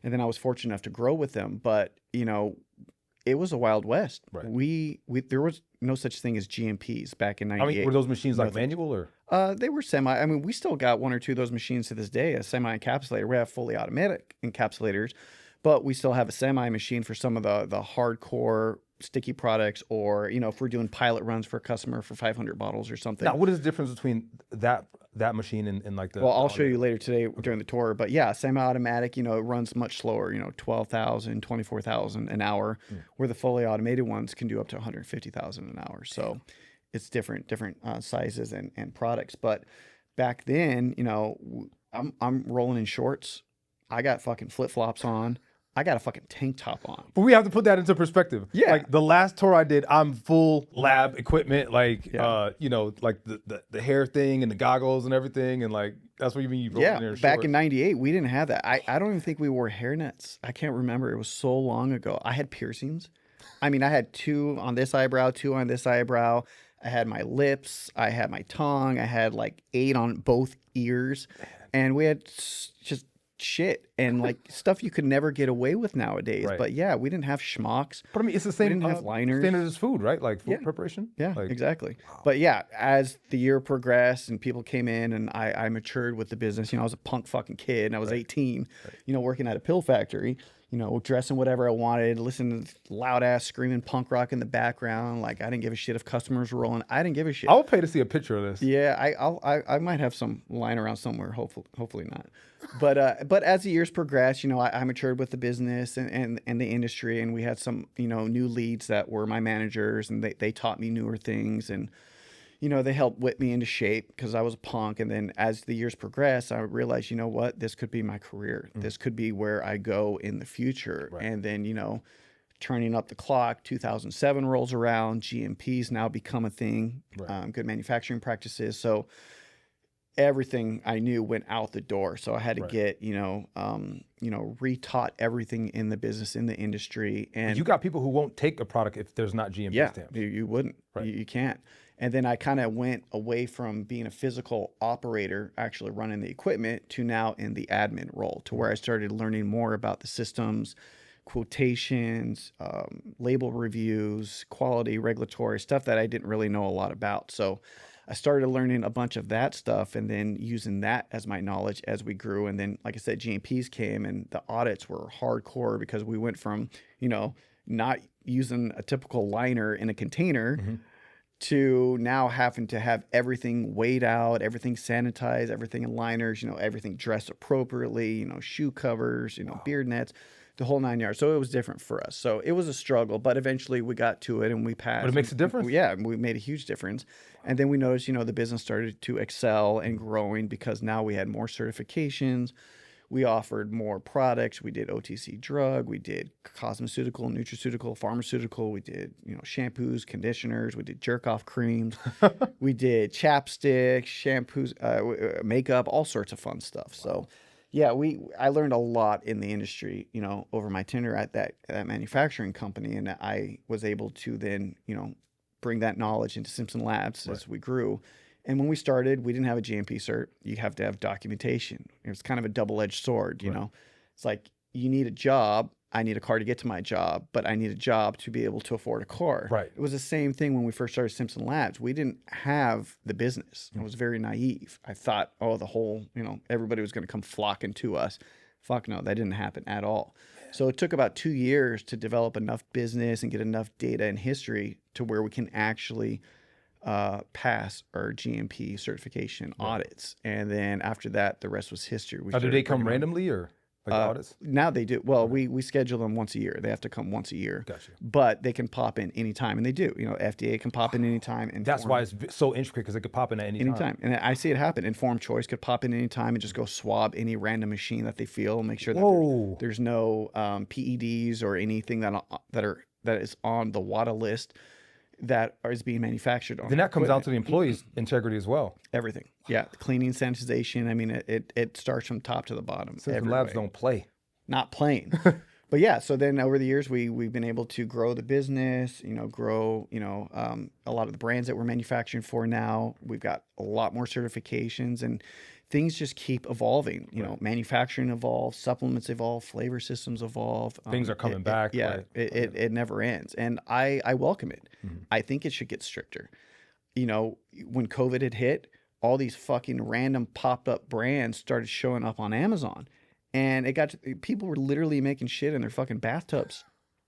and then I was fortunate enough to grow with them. But it was a wild west. Right. We there was no such thing as GMPs back in '98. I mean, were those machines like Nothing. manual or? They were semi. I mean, we still got 1 or 2 of those machines to this day. A semi encapsulator. We have fully automatic encapsulators, but we still have a semi machine for some of the hardcore sticky products, or if we're doing pilot runs for a customer for 500 bottles or something. Now, what is the difference between that machine and like the? Well, I'll show you later today during the tour. But yeah, semi-automatic, it runs much slower, 12,000, 24,000 an hour, where the fully automated ones can do up to 150,000 an hour. So it's different sizes and products. But back then, I'm rolling in shorts. I got fucking flip-flops on. I got a fucking tank top on. But we have to put that into perspective. Yeah. Like the last tour I did, I'm full lab equipment, like Yeah. like the hair thing and the goggles and everything, and like that's what you mean you roll in there. Back in '98, we didn't have that. I don't even think we wore hairnets. I can't remember. It was so long ago. I had piercings. I mean, I had 2 on this eyebrow, 2 on this eyebrow. I had my lips. I had my tongue. I had like 8 on both ears, and we had just shit and like stuff you could never get away with nowadays. Right. But yeah, we didn't have schmucks. But I mean, it's the same didn't have liners. standard as food, right? Like food Yeah. preparation. Yeah, Like, exactly. But yeah, as the year progressed and people came in and I matured with the business, I was a punk fucking kid and I was 18, working at a pill factory, dressing whatever I wanted, listening to loud ass screaming punk rock in the background. Like I didn't give a shit if customers were rolling. I didn't give a shit. I would pay to see a picture of this. Yeah, I might have some lying around somewhere. Hopefully not. But as the years progressed, I matured with the business and the industry, and we had some new leads that were my managers, and they taught me newer things, and they helped whip me into shape because I was a punk. And then as the years progressed, I realized, what, this could be my career. This could be where I go in the future. Right. And then turning up the clock, 2007 rolls around, GMPs now become a thing, Right. good manufacturing practices. So everything I knew went out the door. So I had to Right. get, retaught everything in the business, in the industry. And You got people who won't take a product if there's not GMP yeah, stamps. you wouldn't. Right. You can't. And then I kind of went away from being a physical operator, actually running the equipment, to now in the admin role, to where I started learning more about the systems, quotations, label reviews, quality, regulatory stuff that I didn't really know a lot about. So I started learning a bunch of that stuff and then using that as my knowledge as we grew. And then, like I said, GMPs came and the audits were hardcore because we went from, not using a typical liner in a container to now having to have everything weighed out, everything sanitized, everything in liners, everything dressed appropriately, shoe covers, beard nets, the whole 9 yards. So it was different for us. So it was a struggle, but eventually we got to it and we passed. But it makes a difference? Yeah, we made a huge difference. And then we noticed, the business started to excel and growing because now we had more certifications. We offered more products. We did OTC drug. We did cosmeceutical, nutraceutical, pharmaceutical. We did, shampoos, conditioners. We did jerk-off creams. We did chapsticks, shampoos, makeup, all sorts of fun stuff. So, yeah, I learned a lot in the industry, over my tenure at that manufacturing company, and I was able to then, bring that knowledge into Simpson Labs as we grew. And when we started, we didn't have a GMP cert. You have to have documentation. It was kind of a double-edged sword, It's like you need a job. I need a car to get to my job, but I need a job to be able to afford a car. Right. It was the same thing when we first started Simpson Labs. We didn't have the business. I was very naive. I thought, the whole, everybody was going to come flocking to us. Fuck no, that didn't happen at all. So it took about 2 years to develop enough business and get enough data and history to where we can actually pass our GMP certification audits. And then after that, the rest was history. Do they come randomly or like audits? Now they do. Well, we schedule them once a year. They have to come once a year. Gotcha. But they can pop in anytime, and they do. FDA can pop in anytime. That's why it's so intricate, because it could pop in at any time. And I see it happen. Informed Choice could pop in anytime and just go swab any random machine that they feel and make sure that there's no PEDs or anything that is on the WADA list that is being manufactured on. Then that comes down to the employee's integrity as well. Everything. Yeah. Cleaning, sanitization. I mean, it starts from top to the bottom. Simpson Labs don't play. Not playing. But yeah, so then over the years, we've been able to grow the business, grow, a lot of the brands that we're manufacturing for now. We've got a lot more certifications, and things just keep evolving. Manufacturing evolves, supplements evolve, flavor systems evolve. Things are coming back. It never ends. And I welcome it. I think it should get stricter. When COVID had hit, all these fucking random pop-up brands started showing up on Amazon. And people were literally making shit in their fucking bathtubs.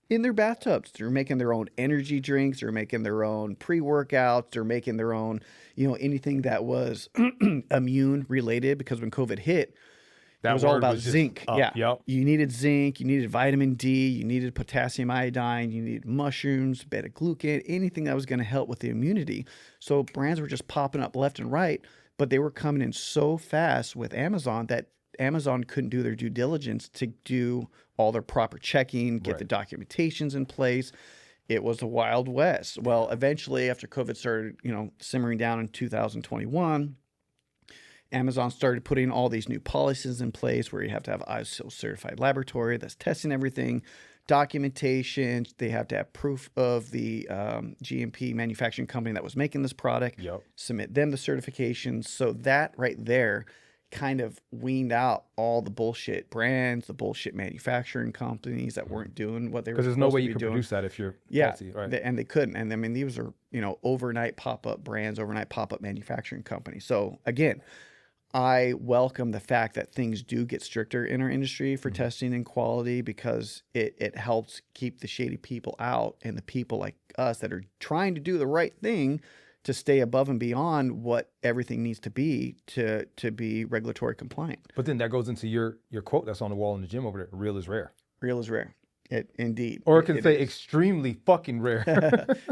In their bathtubs. They're making their own energy drinks. They're making their own pre-workouts. They're making their own, anything that was immune related, because when COVID hit, it was all about zinc. Yep. You needed zinc. You needed vitamin D. You needed potassium iodine. You needed mushrooms, beta-glucan, anything that was going to help with the immunity. So brands were just popping up left and right, but they were coming in so fast with Amazon that Amazon couldn't do their due diligence to do all their proper checking, get the documentations in place. It was a Wild West. Well, eventually, after COVID started, simmering down in 2021, Amazon started putting all these new policies in place where you have to have ISO certified laboratory that's testing everything, documentation. They have to have proof of the GMP manufacturing company that was making this product, submit them the certifications. So that right there kind of weaned out all the bullshit brands, the bullshit manufacturing companies that weren't doing what they were supposed to be doing. Because there's no way you could produce that if you're faulty, right? And they couldn't. And I mean, these are, overnight pop-up brands, overnight pop-up manufacturing companies. So again, I welcome the fact that things do get stricter in our industry for testing and quality, because it helps keep the shady people out, and the people like us that are trying to do the right thing to stay above and beyond what everything needs to be be regulatory compliant. But then that goes into your quote that's on the wall in the gym over there: "Real is rare." Real is rare. Indeed. Or it can say extremely fucking rare.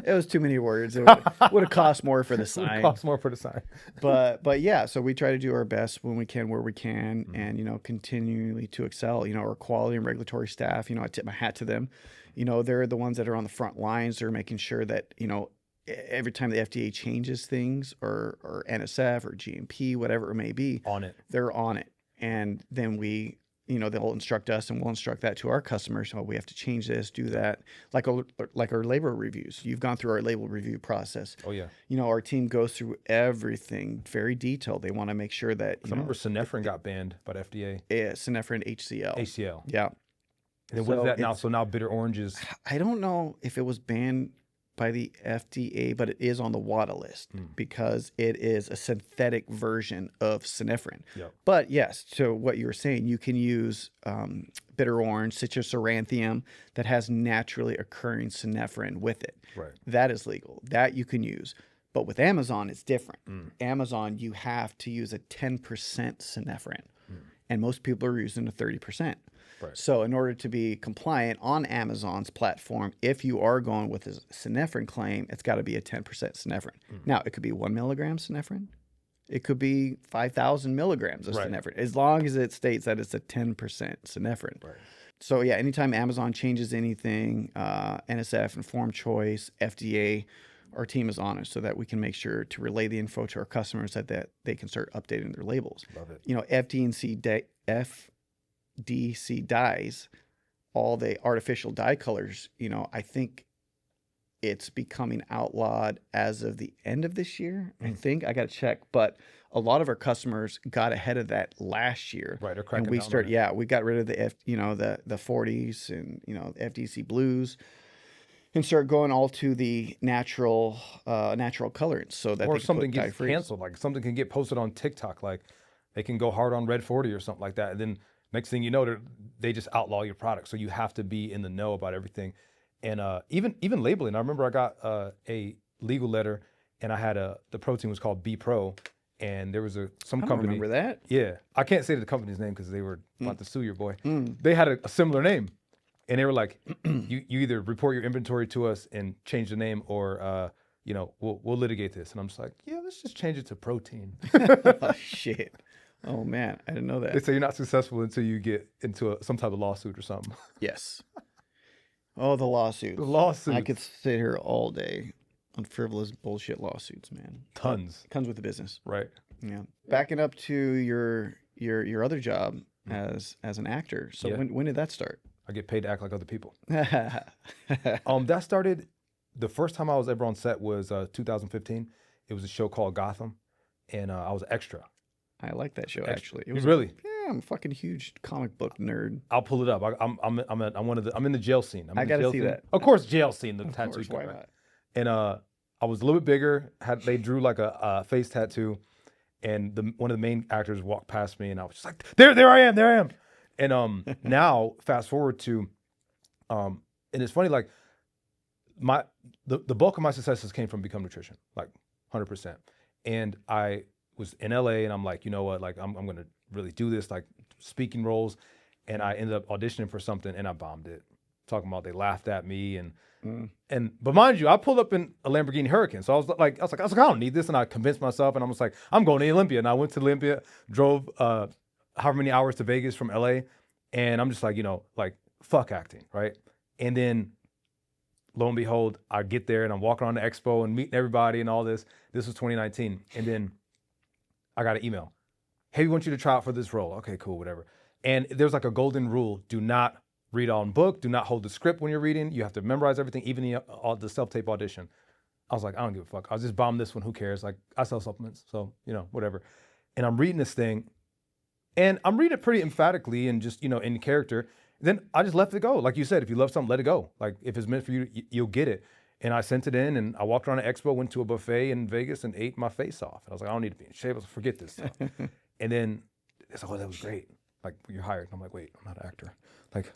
It was too many words. It would have cost more for the sign. Cost more for the sign. But yeah, so we try to do our best when we can, where we can, and continually to excel. Our quality and regulatory staff. I tip my hat to them. They're the ones that are on the front lines. They're making sure that every time the FDA changes things, or NSF or GMP, whatever it may be, they're on it. And then they'll instruct us, and we'll instruct that to our customers. So we have to change this, do that. Like our label reviews. You've gone through our label review process. Oh yeah. Our team goes through everything very detailed. They want to make sure that, I remember Synephrine got banned by the FDA. Yeah, Synephrine HCl. HCl. Yeah. And then what is that now? So now bitter oranges. I don't know if it was banned by the FDA, but it is on the WADA list because it is a synthetic version of synephrine. Yep. But yes, so what you were saying, you can use bitter orange, citrus aurantium that has naturally occurring synephrine with it. Right. That is legal. That you can use. But with Amazon, it's different. Amazon, you have to use a 10% synephrine, and most people are using a 30%. Right. So in order to be compliant on Amazon's platform, if you are going with a synephrine claim, it's got to be a 10% synephrine. Now, it could be 1 milligram synephrine. It could be 5,000 milligrams of synephrine, as long as it states that it's a 10% synephrine. Right. So yeah, anytime Amazon changes anything, NSF, Informed Choice, FDA, our team is on it so that we can make sure to relay the info to our customers that they can start updating their labels. Love it. You know, FDC dyes, all the artificial dye colors, you know, I think it's becoming outlawed as of the end of this year. I think I got to check, but a lot of our customers got ahead of that last year. Right, they're cracking and we down start, on it. yeah, we got rid of the the 40s and FDC blues, and start going all to the natural colorants so that Or they can something put gets dye-free. canceled, like something can get posted on TikTok, like they can go hard on Red 40 or something like that, and then next thing you know, they just outlaw your product. So you have to be in the know about everything, and even labeling. I remember I got a legal letter, and I had the protein was called B Pro, and there was some I don't company. remember that. Yeah, I can't say the company's name because they were about to sue your boy. They had a similar name, and they were like, you either report your inventory to us and change the name, or we'll litigate this. And I'm just like, yeah, let's just change it to protein. Oh, shit. Oh man, I didn't know They that. say you're not successful until you get into some type of lawsuit or something. Yes. Oh, the lawsuits. The lawsuits. I could sit here all day on frivolous bullshit lawsuits, man. Tons. Comes with the business. Right. Yeah. Backing up to your other job as an actor. So Yeah. when did that start? I get paid to act like other people. I That started, the first time I was ever on set was 2015. It was a show called Gotham, and I was extra. like that show Extra. actually. It You was really? Yeah, I'm a fucking huge comic book nerd. I'll pull it up. I'm in the jail scene. I'm in I the gotta jail see scene. that. Of course, jail scene. The Of tattoo. course, guy, why right? not? And I was a little bit bigger. They drew like a face tattoo, and one of the main actors walked past me, and I was just like, there I am. And now fast forward to, and it's funny, like the bulk of my successes came from Become Nutrition, like 100%. And I was in LA, and I'm like, you know what, like I'm gonna really do this, like speaking roles, and I ended up auditioning for something, and I bombed it. Talking about they laughed at me, but mind you, I pulled up in a Lamborghini Hurricane, so I was like, I don't need this, and I convinced myself, and I was like, I'm going to Olympia, and I went to Olympia, drove however many hours to Vegas from LA, and I'm just like, like fuck acting, right? And then lo and behold, I get there, and I'm walking on the expo and meeting everybody and all this. This was 2019, and then I got an email. Hey, we want you to try out for this role. Okay, cool, whatever. And there's like a golden rule: do not read on book. Do not hold the script when you're reading. You have to memorize everything, even the self-tape audition. I was like, I don't give a fuck. I'll just bomb this one. Who cares? Like, I sell supplements, so whatever. And I'm reading this thing, and I'm reading it pretty emphatically and just in character. Then I just left it go. Like you said, if you love something, let it go. Like if it's meant for you, you'll get it. And I sent it in, and I walked around an expo, went to a buffet in Vegas, and ate my face off. And I was like, I don't need to be in shape. I was like, forget this stuff. And then it's like, oh, that was great. Like, you're hired. And I'm like, wait, I'm not an actor. Like,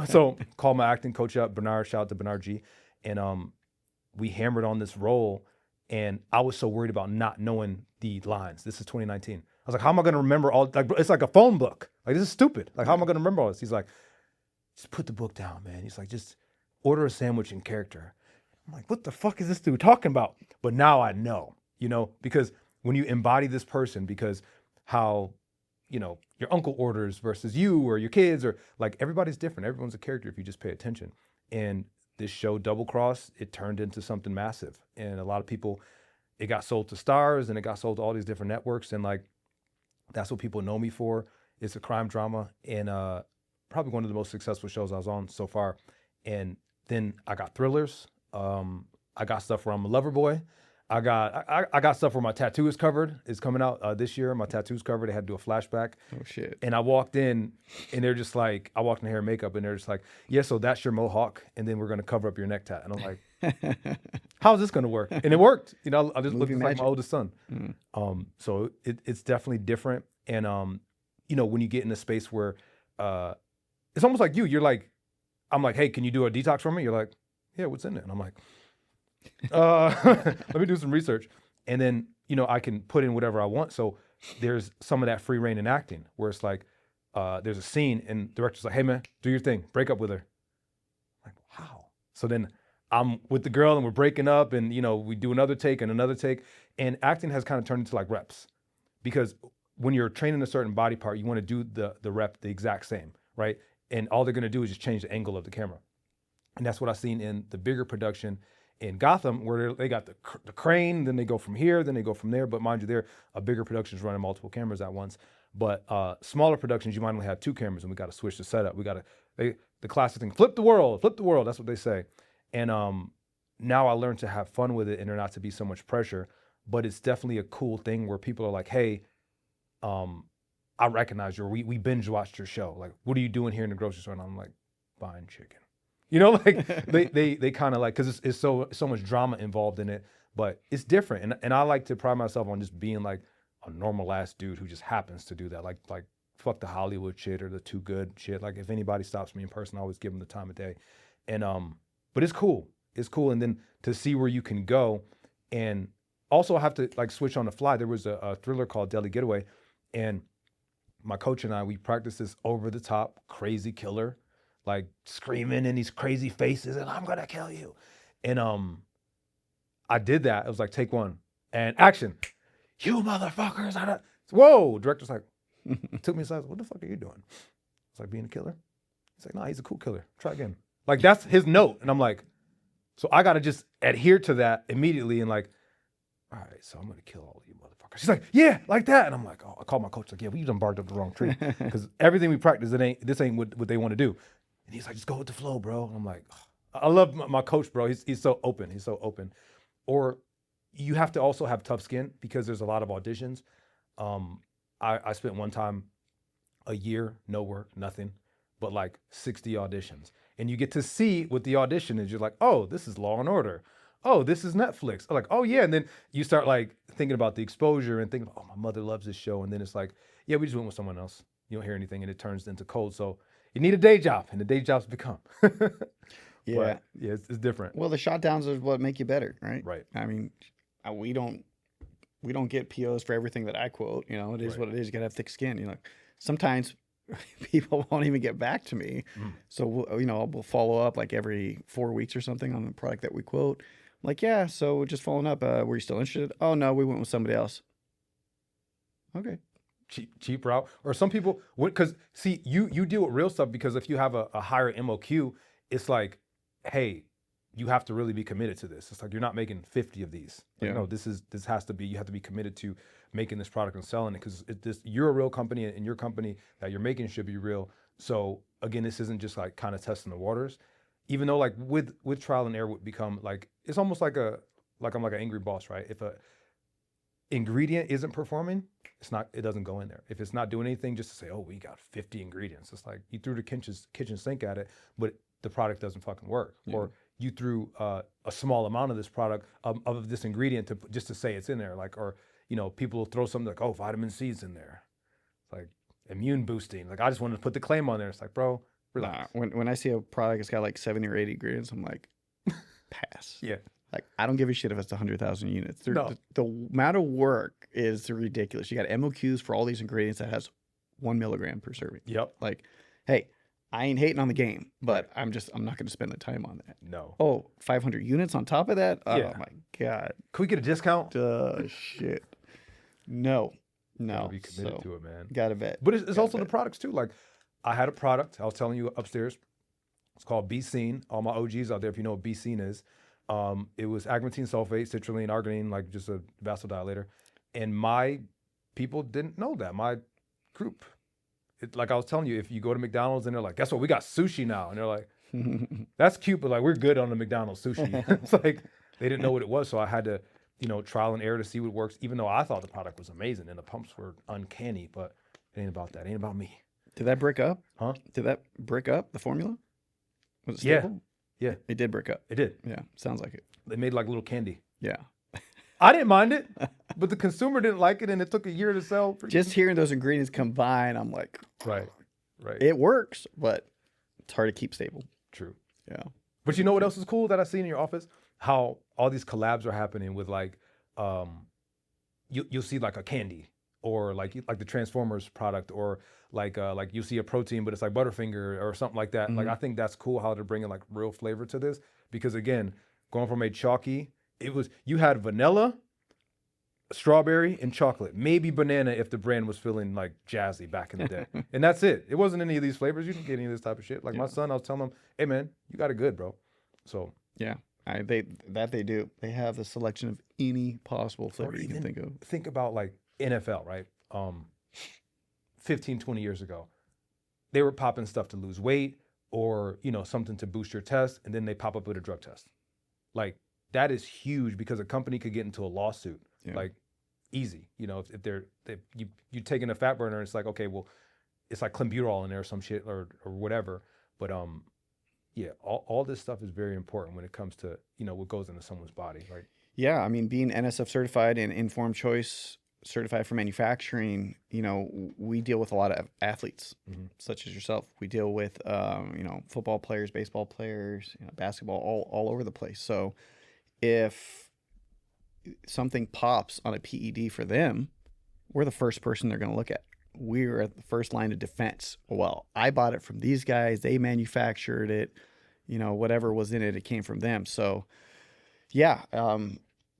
so call my acting coach up, Bernard, shout out to Bernard G. And we hammered on this role, and I was so worried about not knowing the lines. This is 2019. I was like, how am I going to remember all, like, it's like a phone book. Like, this is stupid. Like, how am I going to remember all this? He's like, just put the book down, man. He's like, just order a sandwich in character. I'm like, what the fuck is this dude talking about? But now I know, because when you embody this person, because how, your uncle orders versus you or your kids, or like everybody's different. Everyone's a character if you just pay attention. And this show, Double Cross, it turned into something massive. And a lot of people, it got sold to Stars, and it got sold to all these different networks. And like, that's what people know me for. It's a crime drama, and probably one of the most successful shows I was on so far. And then I got thrillers. I got stuff where I'm a lover boy. I got stuff where my tattoo is covered. It's coming out this year. My tattoo's covered. They had to do a flashback. Oh shit. And I walked in, and they're just like, I walked in hair and makeup, and they're just like, yeah, so that's your mohawk, and then we're gonna cover up your neck tat. And I'm like, How's this gonna work? And it worked. You know, I just looked Movie like my magic. oldest son. So it's definitely different. And you know, when you get in a space where it's almost like you're like, I'm like, hey, can you do a detox for me? You're like, yeah, what's in it? And I'm like, let me do some research. And then, you know, I can put in whatever I want. So there's some of that free reign in acting where it's like, there's a scene and the director's like, hey man, do your thing, break up with her. I'm like, how? So then I'm with the girl and we're breaking up and, you know, we do another take and another take. And acting has kind of turned into like reps because when you're training a certain body part, you want to do the rep the exact same, right? And all they're going to do is just change the angle of the camera. And that's what I've seen in the bigger production in Gotham, where they got the crane, then they go from here, then they go from there. But mind you, they're a bigger production's running multiple cameras at once. But smaller productions, you might only have 2 cameras, and we got to switch the setup. We got to the classic thing, flip the world. That's what they say. And now I learned to have fun with it, and there not to be so much pressure. But it's definitely a cool thing where people are like, hey, I recognize we binge watched your show. Like, what are you doing here in the grocery store? And I'm like, buying chicken. You know, like they kind of like, because it's so much drama involved in it, but it's different. And I like to pride myself on just being like a normal ass dude who just happens to do that. Like fuck the Hollywood shit or the too good shit. Like if anybody stops me in person, I always give them the time of day. And but it's cool. It's cool. And then to see where you can go, and also have to like switch on the fly. There was a thriller called Deadly Getaway, and my coach and I, we practiced this over the top crazy killer, like screaming in these crazy faces and I'm gonna kill you. And I did that. It was like take 1 and action. You motherfuckers. Whoa. Director's like, took me aside. What the fuck are you doing? It's like being a killer. He's like, nah, he's a cool killer. Try again. Like that's his note. And I'm like, so I gotta just adhere to that immediately and like, all right, so I'm gonna kill all of you motherfuckers. She's like, yeah, like that. And I'm like, oh, I called my coach, like, yeah, we done barked up the wrong tree. Because everything we practice, this ain't what they want to do. And he's like, just go with the flow, bro. And I'm like, oh. I love my coach, bro. He's so open. He's so open. Or you have to also have tough skin because there's a lot of auditions. I spent one time a year, no work, nothing, but like 60 auditions. And you get to see what the audition is. You're like, oh, this is Law and Order. Oh, this is Netflix. I'm like, oh yeah. And then you start like thinking about the exposure and thinking, oh, my mother loves this show. And then it's like, yeah, we just went with someone else. You don't hear anything and it turns into cold. So you need a day job, and the day jobs become. Yeah. But, yeah, it's different. Well, the shot downs is what make you better, right? Right. I mean, we don't get POs for everything that I quote. You know, it is Right. what it is. You gotta have thick skin. You know, sometimes people won't even get back to me. So we'll follow up like every 4 weeks or something on the product that we quote. I'm like, yeah, so we're just following up. Were you still interested? Oh no, we went with somebody else. Okay. Cheap route. Or some people, because see, you deal with real stuff because if you have a higher MOQ, it's like, hey, you have to really be committed to this. It's like you're not making 50 of these. Like, Yeah. no, this has to be, you have to be committed to making this product and selling it because you're a real company and your company that you're making should be real. So again, this isn't just like kind of testing the waters. Even though like with trial and error would become like, it's almost like I'm like an angry boss, right? If a ingredient isn't performing, it doesn't go in there. If it's not doing anything, just to say, oh, we got 50 ingredients. It's like you threw the kitchen sink at it, but the product doesn't fucking work. Yeah. Or you threw a small amount of this product of this ingredient just to say it's in there. Like, or people will throw something like, oh, vitamin C's in there. It's like immune boosting. Like I just wanted to put the claim on there. It's like, bro, relax. Nah, when I see a product that's got like 70 or 80 ingredients, I'm like, pass. Yeah. Like, I don't give a shit if it's 100,000 units. No. The amount of work is ridiculous. You got MOQs for all these ingredients that has 1 milligram per serving. Yep. Like, hey, I ain't hating on the game, but I'm not going to spend the time on that. No. Oh, 500 units on top of that? Yeah. Oh, my God. Could we get a discount? Shit. No. Gotta be committed to it, man. Gotta bet. But it's also the products, too. Like, I had a product, I was telling you upstairs. It's called Be Seen. All my OGs out there, if you know what Be Seen is. It was agmatine sulfate, citrulline, arginine, like just a vasodilator. And my people didn't know that. My group, like I was telling you, if you go to McDonald's and they're like, guess what? We got sushi now. And they're like, that's cute, but like we're good on the McDonald's sushi. It's like they didn't know what it was. So I had to, trial and error to see what works, even though I thought the product was amazing and the pumps were uncanny, but it ain't about that. It ain't about me. Did that break up? Huh? Did that break up the formula? Was it Yeah. stable? Yeah, It did break up. it did. Yeah, sounds like it. They made like little candy. Yeah. I didn't mind it, but the consumer didn't like it, and it took a year to sell. Just hearing those ingredients combine, I'm like, right. it works, but it's hard to keep stable. True. Yeah. But you know what else is cool that I see in your office? How all these collabs are happening with like, you'll see like a candy or like the Transformers product, or like you see a protein, but it's like Butterfinger or something like that. Like, I think that's cool how they're bringing like real flavor to this, because again, going from a chalky, you had vanilla, strawberry, and chocolate, maybe banana if the brand was feeling like jazzy back in the day. And that's it. It wasn't any of these flavors. You didn't get any of this type of shit. Like my son, I was telling him, hey man, you got it good, bro. So yeah, they do. They have the selection of any possible flavor you can think of. Think about like NFL, right? 15, 20 years ago, they were popping stuff to lose weight or, something to boost your test, and then they pop up with a drug test. Like, that is huge because a company could get into a lawsuit, like easy. If you taking a fat burner, it's like, okay, well, it's like clenbuterol in there or some shit or whatever. But yeah, all this stuff is very important when it comes to what goes into someone's body, right? Yeah, I mean, being NSF certified and Informed Choice certified for manufacturing, we deal with a lot of athletes, such as yourself. We deal with football players, baseball players, basketball, all over the place. So if something pops on a PED for them, we're the first person they're going to look at. We're at the first line of defense. Well, I bought it from these guys. They manufactured it. Whatever was in it, it came from them. So, yeah,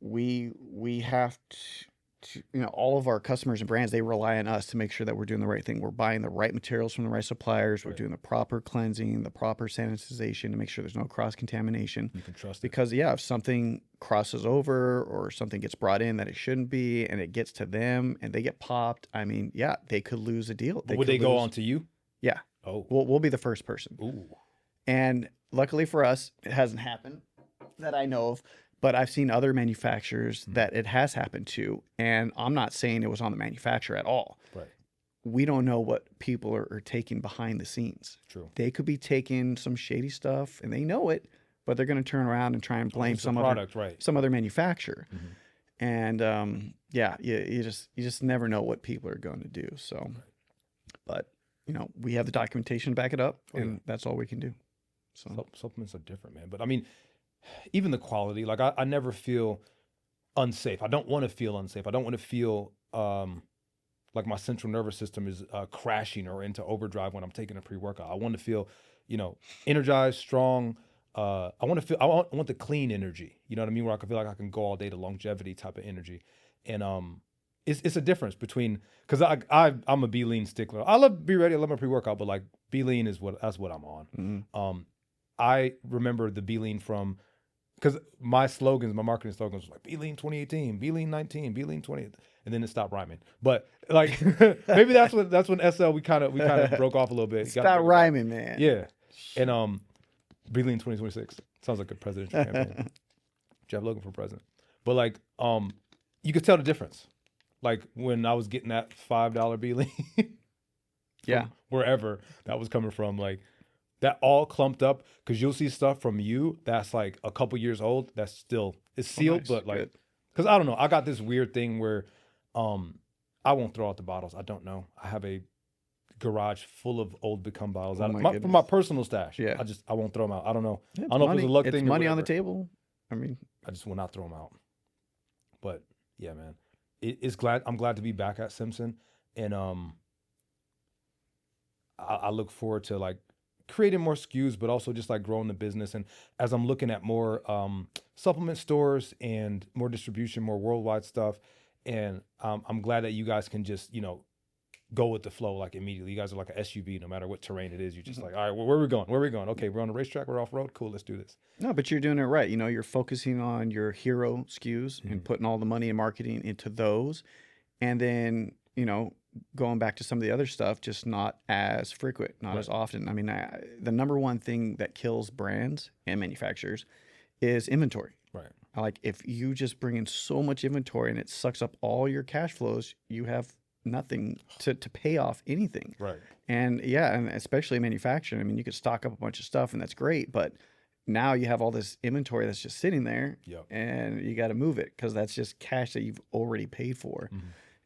we have to, all of our customers and brands, they rely on us to make sure that we're doing the right thing. We're buying the right materials from the right suppliers. We're doing the proper cleansing, the proper sanitization to make sure there's no cross-contamination. You can trust it. Because, if something crosses over or something gets brought in that it shouldn't be and it gets to them and they get popped, I mean, they could lose a deal. Would they go on to you? Yeah. Oh. We'll be the first person. Ooh. And luckily for us, it hasn't happened that I know of. But I've seen other manufacturers that it has happened to, and I'm not saying it was on the manufacturer at all. Right. We don't know what people are taking behind the scenes. True. They could be taking some shady stuff, and they know it, but they're going to turn around and try and blame some other manufacturer. And you just never know what people are going to do. So, but we have the documentation to back it up, and that's all we can do. So supplements are different, man. But I mean, even the quality, like I never feel unsafe. I don't want to feel unsafe. I don't want to feel like my central nervous system is crashing or into overdrive when I'm taking a pre-workout. I want to feel, energized, strong. I want the clean energy. You know what I mean? Where I can feel like I can go all day, the longevity type of energy. And it's a difference between, because I'm a Be Lean stickler. I love Be Ready. I love my pre-workout, but like Be Lean that's what I'm on. I remember the Be Lean from, because my marketing slogans was like Be Lean 2018, Be Lean 19, Be Lean 20, and then it stopped rhyming. But like maybe that's when SL we kind of broke off a little bit. Stop rhyming, man. Yeah, and Be Lean 2026 sounds like a presidential campaign. Jeff Logan for president. But like you could tell the difference. Like when I was getting that $5 Be Lean, wherever that was coming from, like. That all clumped up, because you'll see stuff from you that's like a couple years old that's still it's sealed, nice. But like, because I don't know, I got this weird thing where I won't throw out the bottles. I don't know. I have a garage full of old Become bottles from my personal stash. Yeah, I won't throw them out. I don't know. I don't know if it's a luck thing. It's money on the table. I mean, I just will not throw them out. But yeah, man, I'm glad to be back at Simpson, and I look forward to like creating more SKUs, but also just like growing the business. And as I'm looking at more supplement stores and more distribution, more worldwide stuff, and I'm glad that you guys can just go with the flow like immediately. You guys are like an SUV, no matter what terrain it is. You're just like, all right, well, where are we going? Where are we going? Okay, we're on the racetrack. We're off road. Cool, let's do this. No, but you're doing it right. You're focusing on your hero SKUs and putting all the money and marketing into those, and then going back to some of the other stuff, just not as frequent, not as often. I mean, the number one thing that kills brands and manufacturers is inventory. Right. Like if you just bring in so much inventory and it sucks up all your cash flows, you have nothing to pay off anything. Right. And and especially manufacturing. I mean, you could stock up a bunch of stuff and that's great, but now you have all this inventory that's just sitting there, Yep. and you got to move it because that's just cash that you've already paid for.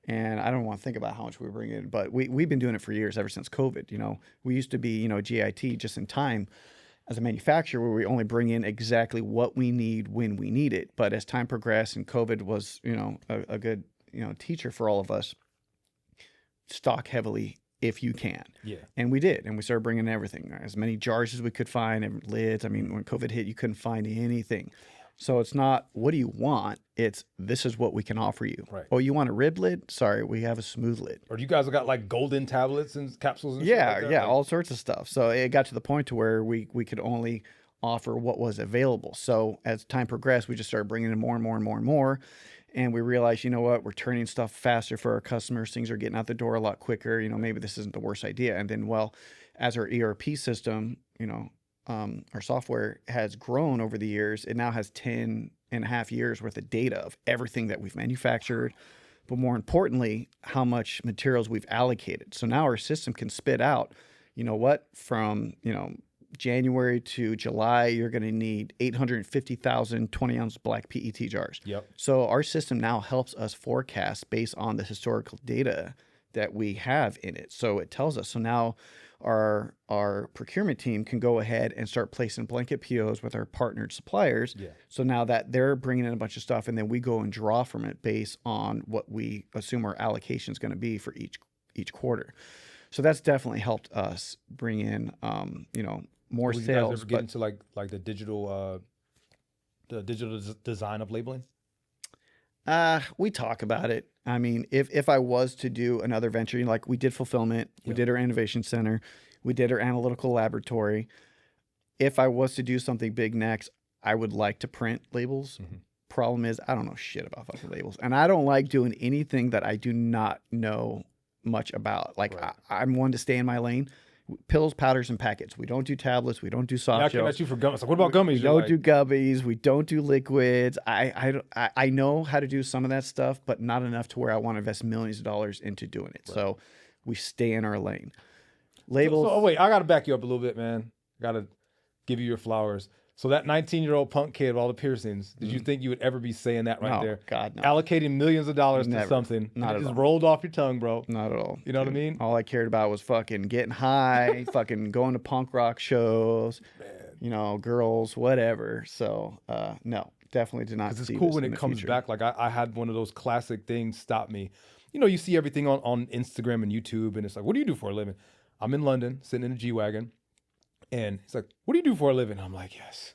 And I don't want to think about how much we bring in, but we've been doing it for years, ever since COVID. You know, we used to be, GIT, just in time, as a manufacturer, where we only bring in exactly what we need when we need it. But as time progressed and COVID was, a good, teacher for all of us, stock heavily if you can. Yeah. And we did. And we started bringing in everything, as many jars as we could find, and lids. I mean, when COVID hit, you couldn't find anything. So it's not, what do you want? It's, this is what we can offer you. Right. Oh, you want a rib lid? Sorry, we have a smooth lid. Or you guys have got like golden tablets and capsules and Yeah, shit like that? yeah, Like, all sorts of stuff. So it got to the point to where we could only offer what was available. So as time progressed, we just started bringing in more and more and more and more. And we realized, you know what, we're turning stuff faster for our customers. Things are getting out the door a lot quicker. Maybe this isn't the worst idea. And then, well, as our ERP system, our software has grown over the years, it now has 10 and a half years worth of data of everything that we've manufactured, but more importantly, how much materials we've allocated. So now our system can spit out, from, January to July, you're going to need 850,000 20-ounce black PET jars. Yep. So our system now helps us forecast based on the historical data that we have in it. So it tells us. So now our procurement team can go ahead and start placing blanket POs with our partnered suppliers. Yeah. So now that they're bringing in a bunch of stuff, and then we go and draw from it based on what we assume our allocation is going to be for each quarter. So that's definitely helped us bring in, more Will you sales. guys ever get into like the digital design of labeling? We talk about it. I mean, if I was to do another venture, like we did fulfillment, we did our innovation center, we did our analytical laboratory. If I was to do something big next, I would like to print labels. Problem is, I don't know shit about fucking labels, and I don't like doing anything that I do not know much about. Like, Right. I'm one to stay in my lane. Pills, powders, and packets. We don't do tablets. We don't do soft Yeah, I came gels. at you for gummies. Like, what about gummies? We don't do gummies. We don't do liquids. I know how to do some of that stuff, but not enough to where I want to invest millions of dollars into doing it. Right. So we stay in our lane. Labels. So wait, I got to back you up a little bit, man. Got to give you your flowers. So that 19-year-old punk kid with all the piercings, did you think you would ever be saying that right No, there? God, no. Allocating millions of dollars Never. to something. Not and at it just all. rolled off your tongue, bro. Not at all. You know what I mean? All I cared about was fucking getting high, fucking going to punk rock shows, girls, whatever. So, no, definitely did not. Because it's cool when it comes back. Like I had one of those classic things stop me. You see everything on Instagram and YouTube, and it's like, what do you do for a living? I'm in London, sitting in a G-Wagon, and he's like, what do you do for a living? I'm like, yes,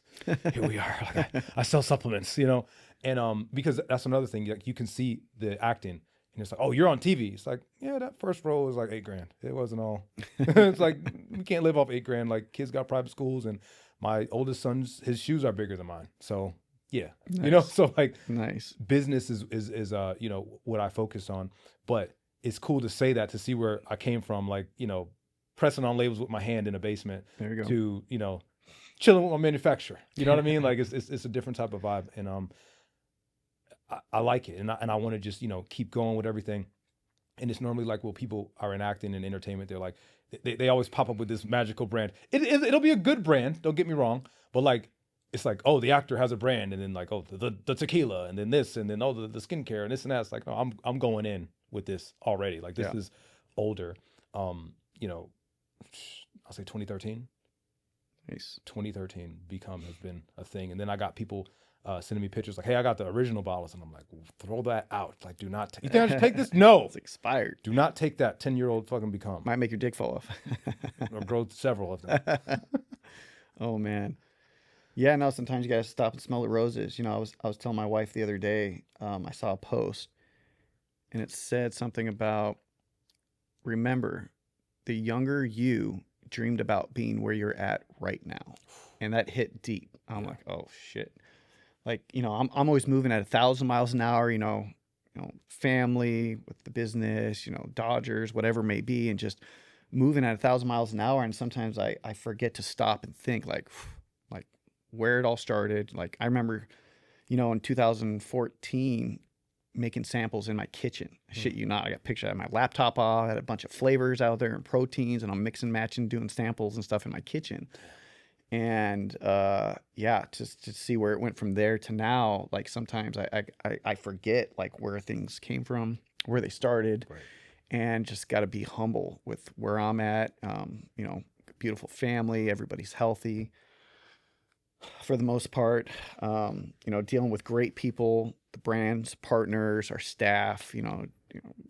here we are. Like, I sell supplements, and because that's another thing. Like, you can see the acting, and it's like, oh, you're on TV. It's like, yeah, that first role was like $8,000. It wasn't all. It's like, we can't live off $8,000. Like, kids got private schools, and my oldest son's, his shoes are bigger than mine. So yeah, Nice. so like, Nice. business is what I focus on. But it's cool to say that, to see where I came from, like, pressing on labels with my hand in a basement, There you go. to chilling with my manufacturer. You know what I mean? Like, it's a different type of vibe, and I like it, and I want to just keep going with everything. And it's normally like, well, people are in acting and entertainment, they're like, they always pop up with this magical brand. It'll be a good brand, don't get me wrong, but like, it's like, oh, the actor has a brand, and then like, oh, the tequila, and then this, and then the skincare, and this and that. It's like, no, I'm going in with this already. Like, this is older. I'll say 2013. Nice. 2013 has been a thing, and then I got people sending me pictures like, hey, I got the original bottles, and I'm like, throw that out. Like, do not. You think I should take this? No, It's expired. do not take that. 10-year-old fucking Become, Might make your dick fall off. or grow several of them. Oh man. Yeah, no, sometimes you gotta stop and smell the roses. I was telling my wife the other day, I saw a post, and it said something about, remember, the younger you dreamed about being where you're at right now. And that hit deep. I'm like, oh shit. Like, I'm always moving at 1,000 miles an hour, family with the business, Dodgers, whatever it may be, and just moving at 1,000 miles an hour. And sometimes I forget to stop and think like where it all started. Like, I remember, in 2014, making samples in my kitchen. Shit, I got pictures. I had my laptop off, I had a bunch of flavors out there and proteins, and I'm mixing, matching, doing samples and stuff in my kitchen. And yeah, just to see where it went from there to now, like sometimes I forget like where things came from, where they started, Right. and just got to be humble with where I'm at. You know, beautiful family, everybody's healthy for the most part. You know, dealing with great people, the brands, partners, our staff, you know,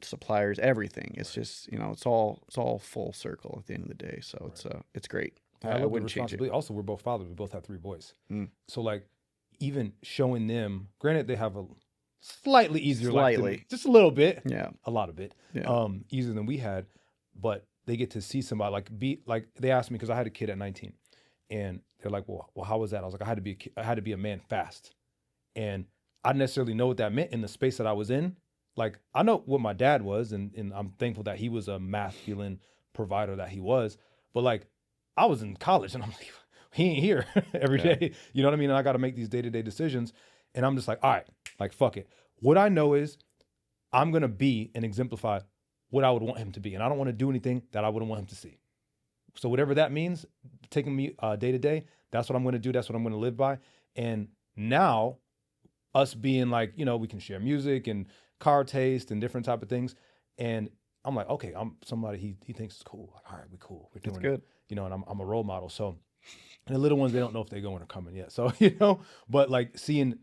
suppliers, everything. It's just, you know, it's all full circle at the end of the day. So it's great. And I I love the wouldn't change it. responsibility. Also, we're both fathers. We both have 3 boys. Mm. So like, even showing them, granted they have a slightly easier life than me. Slightly. Just a little bit, Yeah. a lot of it, Yeah. easier than we had, but they get to see somebody like they asked me, because I had a kid at 19, and they're like, well, how was that? I was like, I had to be a man fast, and I didn't necessarily know what that meant in the space that I was in. Like, I know what my dad was, and I'm thankful that he was a masculine provider that he was, but like, I was in college and I'm like, he ain't here every day. You know what I mean? And I got to make these day-to-day decisions. And I'm just like, all right, like, fuck it. What I know is I'm going to be and exemplify what I would want him to be. And I don't want to do anything that I wouldn't want him to see. So whatever that means, taking me day to day, that's what I'm going to do. That's what I'm going to live by. And now us being like, you know, we can share music and car taste and different type of things. And I'm like, okay, I'm somebody he thinks is cool. Like, all right, we cool. We're doing That's good. it. You know, and I'm a role model. So, and the little ones, they don't know if they're going or coming yet. So, you know, but like seeing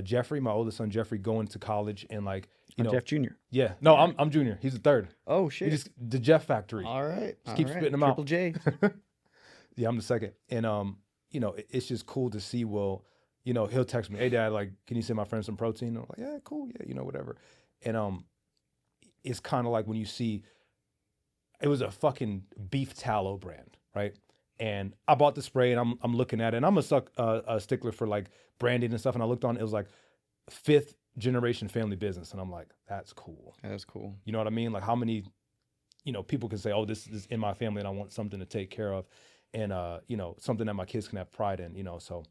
Jeffrey, my oldest son, Jeffrey, going to college and like, you know, Jeff Jr. Yeah. No, I'm junior. He's the third. Oh He shit. just, the Jeff factory. All right. Just keep all right. spitting them out. Triple J. Yeah, I'm the second. And, you know, it's just cool to see, well, you know, he'll text me, hey, Dad, like, can you send my friend some protein? And I'm like, yeah, cool. Yeah, you know, whatever. And it's kind of like when you see, it was a fucking beef tallow brand, right? And I bought the spray and I'm looking at it. And I'm a stickler for like branding and stuff. And I looked on it, was like 5th generation family business. And I'm like, that's cool. That is cool. You know what I mean? Like how many, you know, people can say, oh, this is in my family and I want something to take care of. And, you know, something that my kids can have pride in, you know, so.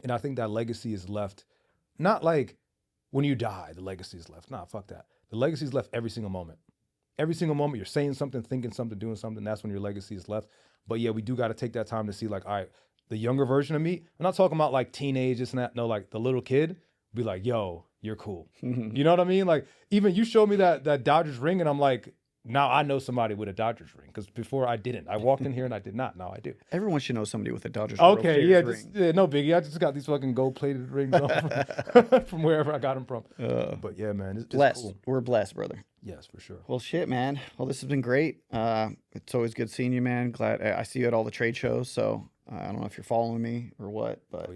And I think that legacy is left, not like when you die, the legacy is left. Nah, fuck that. The legacy is left every single moment. Every single moment you're saying something, thinking something, doing something, that's when your legacy is left. But yeah, we do got to take that time to see like, all right, the younger version of me, I'm not talking about like teenage, this and that. No, like the little kid be like, yo, you're cool. You know what I mean? Like even you showed me that Dodgers ring and I'm like, now I know somebody with a Dodgers ring, because before I didn't. I walked in here and I did not. Now I do. Everyone should know somebody with a Dodgers World Okay, Series yeah, ring. yeah, no biggie. I just got these fucking gold-plated rings on from wherever I got them from. But yeah, man, it's Blessed. cool. We're blessed, brother. Yes, for sure. Well, shit, man. Well, this has been great. It's always good seeing you, man. Glad I see you at all the trade shows. So I don't know if you're following me or what, but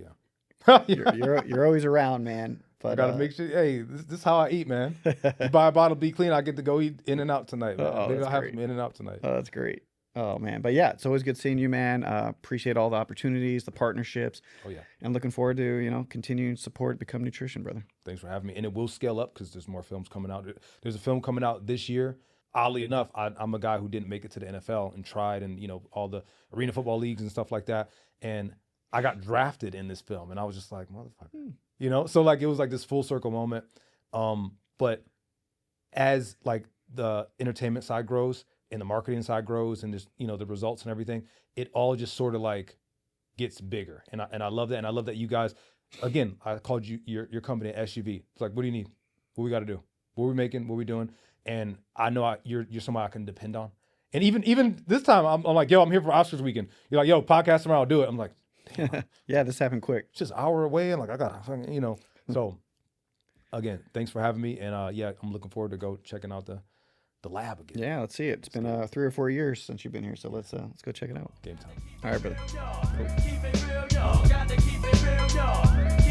Oh, yeah. you're always around, man. But I gotta make sure. Hey, this is how I eat, man. You buy a bottle, be clean. I get to go eat In and Out tonight, man. Maybe I'll have some In and Out tonight. Oh, that's great. Oh man, but yeah, it's always good seeing you, man. Appreciate all the opportunities, the partnerships. Oh yeah. And looking forward to continuing to support Become Nutrition, brother. Thanks for having me. And it will scale up because there's more films coming out. There's a film coming out this year. Oddly enough, I'm a guy who didn't make it to the NFL and tried, and all the arena football leagues and stuff like that. And I got drafted in this film, and I was just like, motherfucker. So like it was like this full circle moment. But as like the entertainment side grows and the marketing side grows and just the results and everything, it all just sort of like gets bigger. And I love that. And I love that you guys, again, I called you your company SUV. It's like, what do you need? What we got to do? What are we making? What are we doing? And I know you're somebody I can depend on. And even this time, I'm like, yo, I'm here for Oscars weekend. You're like, yo, podcast tomorrow, I'll do it. I'm like, damn. Yeah, this happened quick. It's just an hour away, and like I got, So, again, thanks for having me, and yeah, I'm looking forward to go checking out the lab again. Yeah, let's see it. It's been 3 or 4 years since you've been here, so let's go check it out. Game time. All right, brother. Keep it real, y'all. Got to keep it real, y'all.